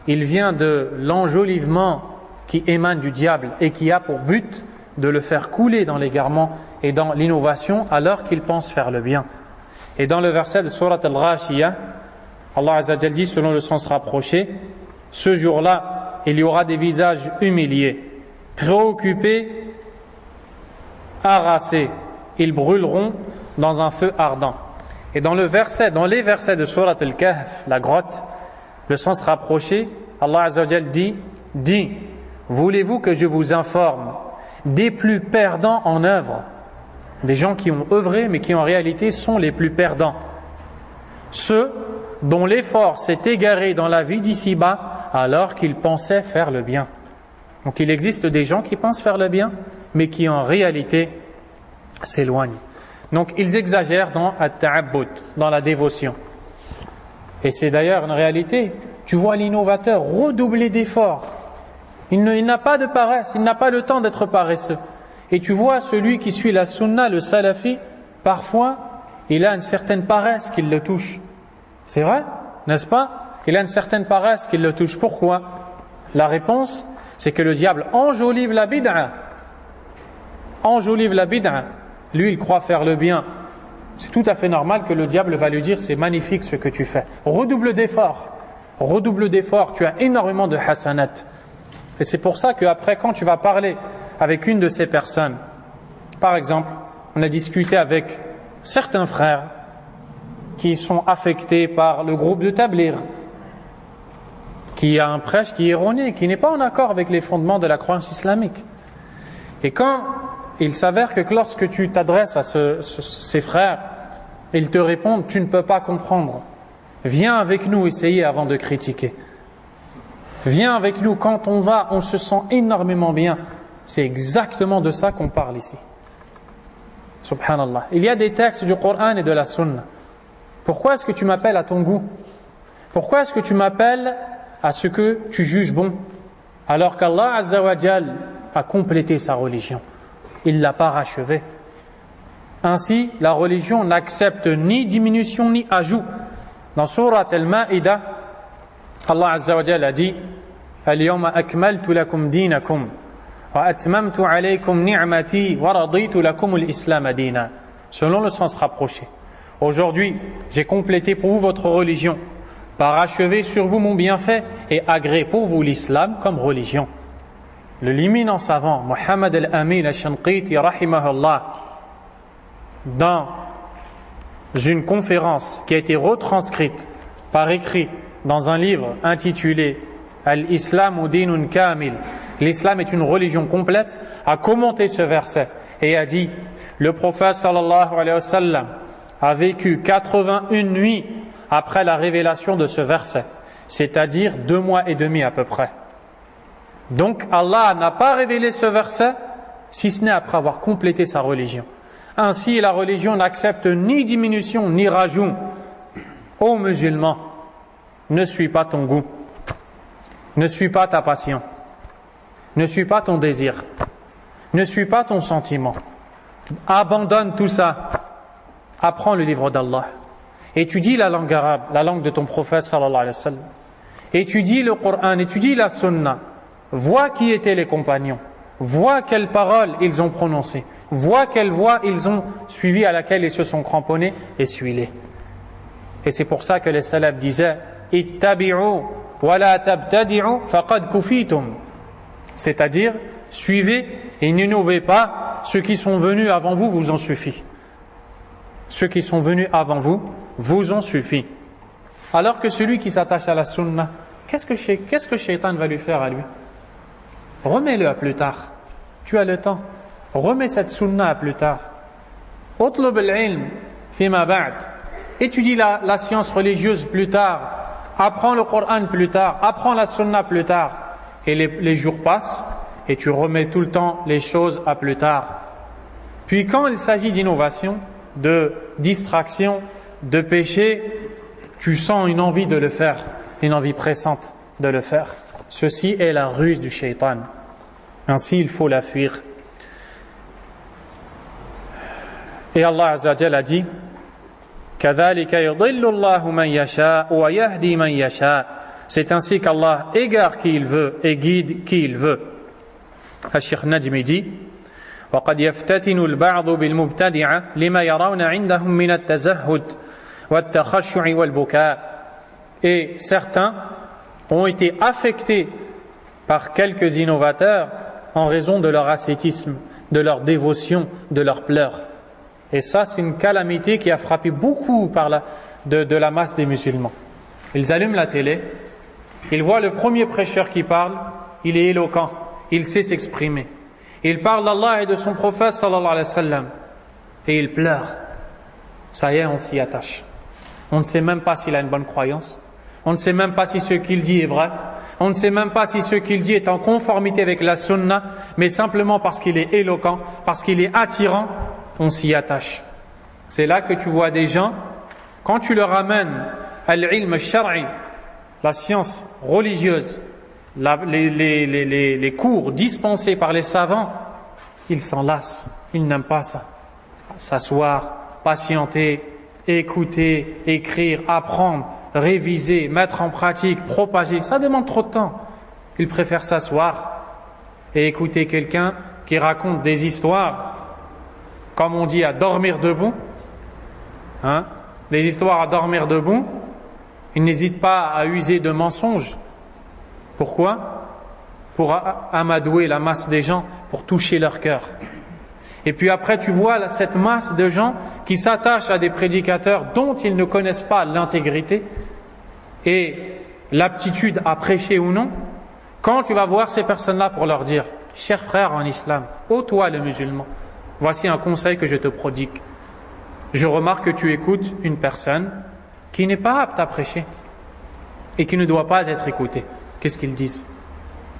Il vient de l'enjolivement qui émane du diable et qui a pour but de le faire couler dans l'égarement et dans l'innovation alors qu'il pense faire le bien. Et dans le verset de Surat Al-Ghashiyah, Allah Azza wa Jalla dit, selon le sens rapproché, ce jour-là, il y aura des visages humiliés, préoccupés, harassés. Ils brûleront dans un feu ardent. Et dans les versets de Surat Al-Kahf, la grotte, le sens rapproché, Allah Azza wa Jal dit, voulez-vous que je vous informe des plus perdants en œuvre, des gens qui ont œuvré mais qui en réalité sont les plus perdants, ceux dont l'effort s'est égaré dans la vie d'ici-bas alors qu'ils pensaient faire le bien. Donc il existe des gens qui pensent faire le bien mais qui en réalité s'éloignent. Donc ils exagèrent dans at-ta'abbud, dans la dévotion. Et c'est d'ailleurs une réalité. Tu vois l'innovateur redoubler d'efforts. Il n'a pas de paresse, il n'a pas le temps d'être paresseux. Et tu vois celui qui suit la sunna, le salafi, parfois il a une certaine paresse qui le touche. C'est vrai, n'est-ce pas? Il a une certaine paresse qui le touche. Pourquoi? La réponse, c'est que le diable enjolive la bid'a. Enjolive la bid'a. Lui, il croit faire le bien. C'est tout à fait normal que le diable va lui dire, c'est magnifique ce que tu fais. Redouble d'efforts. Redouble d'efforts. Tu as énormément de hasanat. Et c'est pour ça qu'après, quand tu vas parler avec une de ces personnes, par exemple, on a discuté avec certains frères qui sont affectés par le groupe de Tabligh, qui a un prêche qui est erroné, qui n'est pas en accord avec les fondements de la croyance islamique. Et quand il s'avère que lorsque tu t'adresses à ces frères, ils te répondent, tu ne peux pas comprendre. Viens avec nous essayer avant de critiquer. Viens avec nous, quand on va, on se sent énormément bien. C'est exactement de ça qu'on parle ici. Subhanallah. Il y a des textes du Coran et de la Sunna. Pourquoi est-ce que tu m'appelles à ton goût? Pourquoi est-ce que tu m'appelles à ce que tu juges bon? Alors qu'Allah Azza wa Jal a complété sa religion. Il ne l'a pas rachevée. Ainsi, la religion n'accepte ni diminution ni ajout. Dans Surat Al-Ma'ida, Allah Azza wa Jal a dit Al-yawma akmaltu lakum dinakum wa atmamtu alaykum ni'mati wa raditu lakum al-islam dina. Selon le sens rapproché. Aujourd'hui, j'ai complété pour vous votre religion, parachevé sur vous mon bienfait et agréé pour vous l'islam comme religion. Le l'éminent savant Muhammad al-Amin al-Shanqiti rahimahullah, dans une conférence qui a été retranscrite par écrit dans un livre intitulé Al-Islam dinun kamil, l'islam est une religion complète, a commenté ce verset et a dit, le prophète sallallahu alayhi wa sallam a vécu 81 nuits après la révélation de ce verset, c'est-à-dire 2 mois et demi à peu près. Donc Allah n'a pas révélé ce verset si ce n'est après avoir complété sa religion. Ainsi la religion n'accepte ni diminution ni rajout. Ô musulman, ne suis pas ton goût, ne suis pas ta passion, ne suis pas ton désir, ne suis pas ton sentiment. Abandonne tout ça, apprends le livre d'Allah, étudie la langue arabe, la langue de ton prophète sallallahu alayhi wa sallam, étudie le Coran, étudie la sunna, vois qui étaient les compagnons, vois quelles paroles ils ont prononcées, vois quelle voie ils ont suivi, à laquelle ils se sont cramponnés, et suis-les. Et c'est pour ça que les salafs disaient ittabi'u wa la tabtadi'u faqad kufitum, c'est-à-dire suivez et n'innovez pas, ceux qui sont venus avant vous vous en suffit. Ceux qui sont venus avant vous vous en suffit. Alors que celui qui s'attache à la sunna, qu'est-ce que Shaitan va lui faire à lui? Remets-le à plus tard. Tu as le temps. Remets cette sunna à plus tard. Utlub al-ilm fima ba'd. Étudie la science religieuse plus tard. Apprends le Coran plus tard. Apprends la sunna plus tard. Et les jours passent et tu remets tout le temps les choses à plus tard. Puis quand il s'agit d'innovation, de distraction, de péché, tu sens une envie de le faire, une envie pressante de le faire. Ceci est la ruse du shaitan. Ainsi, il faut la fuir. Et Allah Azza wa Jalla a dit كَذَلِكَ يُضِلُّ اللَّهُ مَنْ يَشَاءُ وَيَهْدِي مَنْ يَشَاءُ. C'est ainsi qu'Allah égare qui il veut et guide qui il veut. Al-Sheikh Najmi dit وقد يفتتن البعض بالمبتدعة لما يرون عندهم من التزهد والتخشع والبكاء. Et certains ont été affectés par quelques innovateurs en raison de leur ascétisme, de leur dévotion, de leurs pleurs. Et ça, c'est une calamité qui a frappé beaucoup de la masse des musulmans. Ils allument la télé, ils voient le premier prêcheur qui parle, il est éloquent, il sait s'exprimer. Il parle d'Allah et de son prophète sallallahu alayhi wa sallam. Et il pleure. Ça y est, on s'y attache. On ne sait même pas s'il a une bonne croyance. On ne sait même pas si ce qu'il dit est vrai. On ne sait même pas si ce qu'il dit est en conformité avec la sunna, mais simplement parce qu'il est éloquent, parce qu'il est attirant, on s'y attache. C'est là que tu vois des gens, quand tu leur amènes al-ilm shar'i, la science religieuse, les cours dispensés par les savants, ils s'en lassent, ils n'aiment pas ça. S'asseoir, patienter, écouter, écrire, apprendre, réviser, mettre en pratique, propager, ça demande trop de temps. Ils préfèrent s'asseoir et écouter quelqu'un qui raconte des histoires, comme on dit, à dormir debout, des histoires à dormir debout. Ils n'hésitent pas à user de mensonges. Pourquoi? Pour amadouer la masse des gens, pour toucher leur cœur. Et puis après, tu vois cette masse de gens qui s'attachent à des prédicateurs dont ils ne connaissent pas l'intégrité et l'aptitude à prêcher ou non. Quand tu vas voir ces personnes-là pour leur dire, cher frère en islam, ô toi le musulman, voici un conseil que je te prodigue. Je remarque que tu écoutes une personne qui n'est pas apte à prêcher et qui ne doit pas être écoutée. Qu'est-ce qu'ils disent?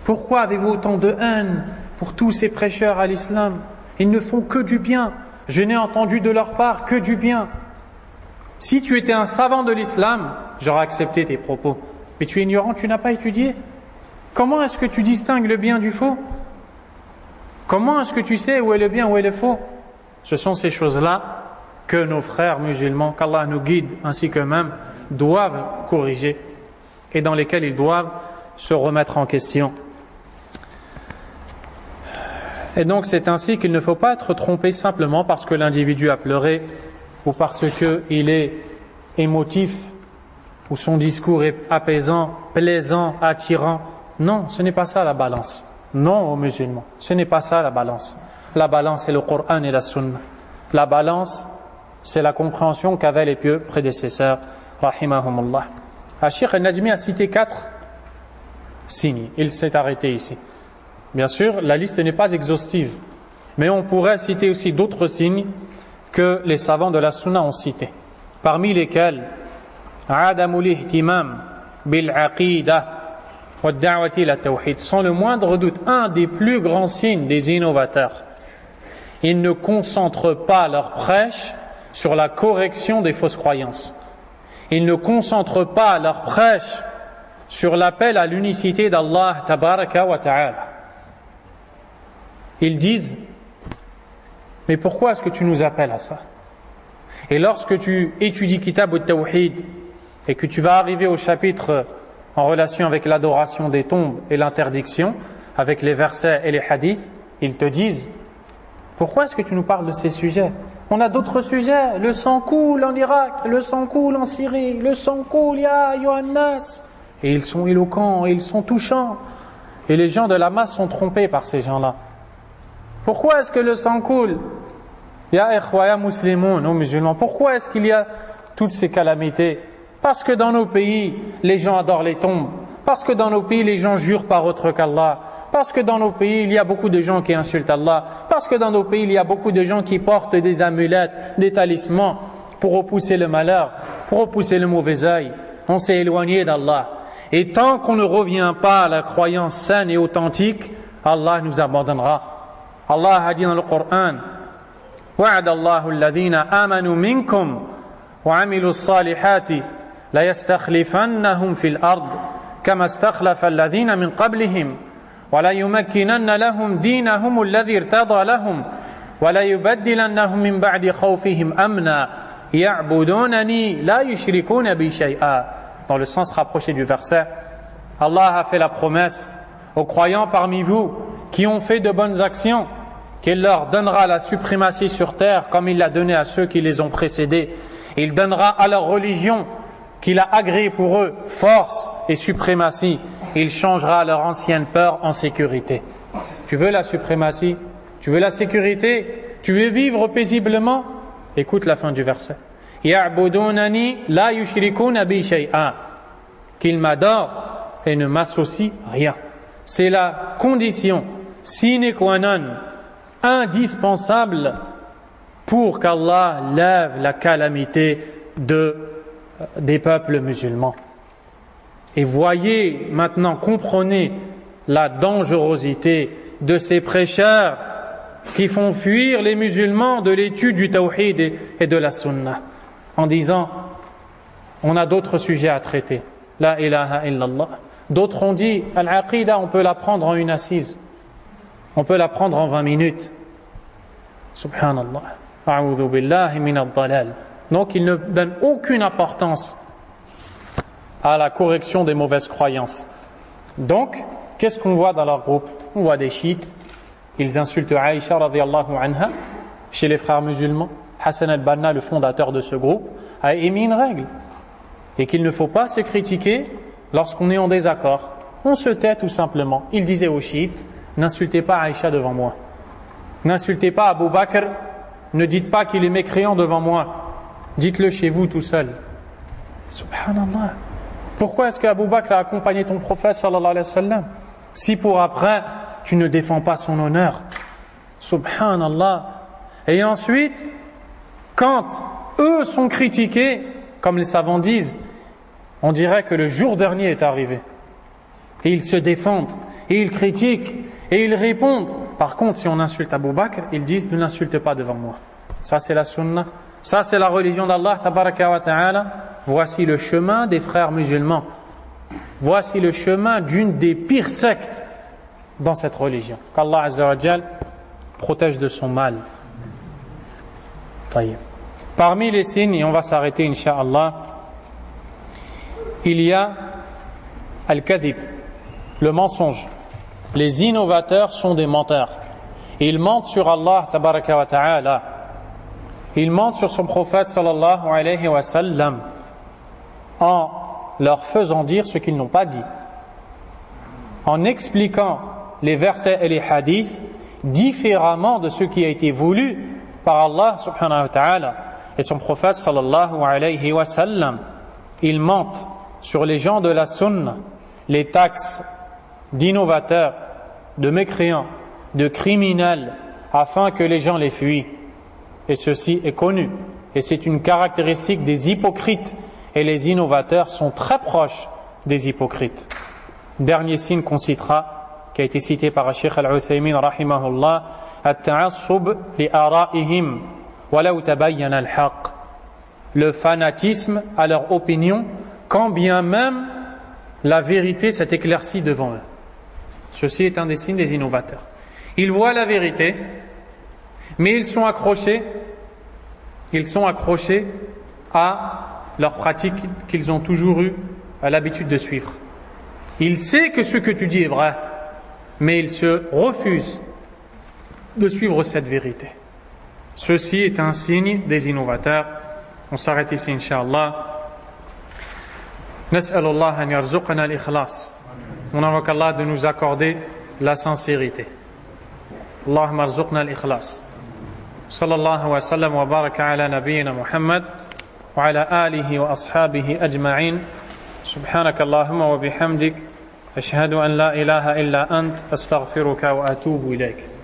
Pourquoi avez-vous autant de haine pour tous ces prêcheurs à l'islam? Ils ne font que du bien. Je n'ai entendu de leur part que du bien. Si tu étais un savant de l'islam, j'aurais accepté tes propos. Mais tu es ignorant, tu n'as pas étudié. Comment est-ce que tu distingues le bien du faux? Comment est-ce que tu sais où est le bien, où est le faux? Ce sont ces choses-là que nos frères musulmans, qu'Allah nous guide, ainsi qu'eux-mêmes, doivent corriger et dans lesquels ils doivent se remettre en question. Et donc c'est ainsi qu'il ne faut pas être trompé simplement parce que l'individu a pleuré ou parce qu'il est émotif ou son discours est apaisant, plaisant, attirant. Non, ce n'est pas ça la balance. Non aux musulmans, ce n'est pas ça la balance. La balance c'est le Coran et la Sunna. La balance c'est la compréhension qu'avaient les pieux prédécesseurs, rahimahumullah. Cheikh al-Najmi a cité 4 signes. Il s'est arrêté ici. Bien sûr, la liste n'est pas exhaustive, mais on pourrait citer aussi d'autres signes que les savants de la Sunna ont cités, parmi lesquels Adamul ihtimam bil aqida wa da'wati ila tawhid, sans le moindre doute un des plus grands signes des innovateurs. Ils ne concentrent pas leur prêche sur la correction des fausses croyances. Ils ne concentrent pas leur prêche sur l'appel à l'unicité d'Allah tabaraka wa ta'ala. Ils disent, mais pourquoi est-ce que tu nous appelles à ça? Et lorsque tu étudies Kitab al-Tawhid et que tu vas arriver au chapitre en relation avec l'adoration des tombes et l'interdiction, avec les versets et les hadiths, ils te disent, pourquoi est-ce que tu nous parles de ces sujets? On a d'autres sujets, le sang coule en Irak, le sang coule en Syrie, le sang coule, ya Yohannas. Et ils sont éloquents, ils sont touchants. Et les gens de la masse sont trompés par ces gens-là. Pourquoi est-ce que le sang coule? Ya ikhwa, ya muslimoun, nos musulmans. Pourquoi est-ce qu'il y a toutes ces calamités? Parce que dans nos pays, les gens adorent les tombes. Parce que dans nos pays, les gens jurent par autre qu'Allah. Parce que dans nos pays, il y a beaucoup de gens qui insultent Allah. Parce que dans nos pays, il y a beaucoup de gens qui portent des amulettes, des talismans pour repousser le malheur, pour repousser le mauvais œil. On s'est éloigné d'Allah. Et tant qu'on ne revient pas à la croyance saine et authentique, Allah nous abandonnera. Allah a dit dans le Coran, وَعَدَ اللَّهُ الَّذِينَ آمَنُوا مِنكُمْ وَعَمِلُوا الصَّالِحَاتِ لَيَسْتَخْلِفَنَّهُمْ فِي الْأَرْضِ كَمَا اسْتَخْلَفَ الَّذِينَ مِنْ قَبْلِهِمْ وَلَيُمَكِّنَنَّ لَهُمْ دِينَهُمُ الَّذِي ارْتَضَى لَهُمْ وَلَيُبَدِّلَنَّهُمْ مِنْ بَعْدِ خَوْفِهِمْ أَمْنًا يَعْبُدُونَنِي لَا يُشْرِكُونَ بِي شَيْئًا. Dans le sens rapproché du verset, Allah a fait la promesse aux croyants parmi vous qui ont fait de bonnes actions qu'il leur donnera la suprématie sur terre comme il l'a donné à ceux qui les ont précédés. Il donnera à leur religion qu'il a agréée pour eux force et suprématie. Il changera leur ancienne peur en sécurité. Tu veux la suprématie? Tu veux la sécurité? Tu veux vivre paisiblement? Écoute la fin du verset. Ya'budunani la yushrikuna bi shay'a. Qu'ils m'adorent et ne m'associent rien. C'est la condition sine qua non, indispensable pour qu'Allah lève la calamité des peuples musulmans. Et voyez maintenant, comprenez la dangerosité de ces prêcheurs qui font fuir les musulmans de l'étude du tawhid et de la sunna en disant on a d'autres sujets à traiter. La ilaha illallah. D'autres ont dit al-aqida, on peut l'apprendre en une assise, on peut l'apprendre en 20 minutes. Subhanallah. A'udhu billahi min ad-dalal. Donc ils ne donnent aucune importance à la correction des mauvaises croyances. Donc, qu'est-ce qu'on voit dans leur groupe? On voit des chiites, ils insultent Aïcha radiyallahu anha. Chez les frères musulmans, Hassan al-Banna, le fondateur de ce groupe, a émis une règle, et qu'il ne faut pas se critiquer lorsqu'on est en désaccord. On se tait tout simplement. Il disait aux chiites, n'insultez pas Aïcha devant moi, n'insultez pas Abu Bakr, ne dites pas qu'il est mécréant devant moi, dites-le chez vous tout seul. Subhanallah. Pourquoi est-ce qu'Abu Bakr a accompagné ton prophète sallallahu alayhi wa sallam si pour après tu ne défends pas son honneur? Subhanallah. Et ensuite, quand eux sont critiqués, comme les savants disent, on dirait que le jour dernier est arrivé. Et ils se défendent, et ils critiquent, et ils répondent. Par contre, si on insulte Abu Bakr, ils disent ne l'insulte pas devant moi. Ça c'est la sunna, ça c'est la religion d'Allah tabaraka wa ta'ala. Voici le chemin des frères musulmans. Voici le chemin d'une des pires sectes dans cette religion. Qu'Allah Azza wa Jal protège de son mal. Parmi les signes, et on va s'arrêter incha'Allah, il y a al-kadhib, le mensonge. Les innovateurs sont des menteurs. Ils mentent sur Allah tabaraka wa ta'ala. Ils mentent sur son prophète sallallahu alayhi wa sallam en leur faisant dire ce qu'ils n'ont pas dit, en expliquant les versets et les hadiths différemment de ce qui a été voulu par Allah subhanahu wa ta'ala et son prophète sallallahu alayhi wa sallam. Ils mentent sur les gens de la sunna, les taxes d'innovateurs, de mécréants, de criminels, afin que les gens les fuient. Et ceci est connu. Et c'est une caractéristique des hypocrites. Et les innovateurs sont très proches des hypocrites. Dernier signe qu'on citera, qui a été cité par Cheikh Al-Uthaymin rahimahullah, at-ta'assub li ara'ihim walau tabayyana al-haqq. Le fanatisme à leur opinion, quand bien même la vérité s'est éclaircie devant eux. Ceci est un des signes des innovateurs. Ils voient la vérité, mais ils sont accrochés à leur pratique qu'ils ont toujours eu à l'habitude de suivre. Ils savent que ce que tu dis est vrai, mais ils se refusent de suivre cette vérité. Ceci est un signe des innovateurs. On s'arrête ici, incha'Allah. نسأل الله أن يرزقنا الإخلاص. On invoque Allah de nous accorder la sincérité. اللهم ارزقنا الإخلاص. صلى الله وسلم وبارك على نبينا محمد وعلى آله وأصحابه أجمعين. سبحانك اللهم وبحمدك أشهد أن لا إله إلا أنت أستغفرك وأتوب إليك.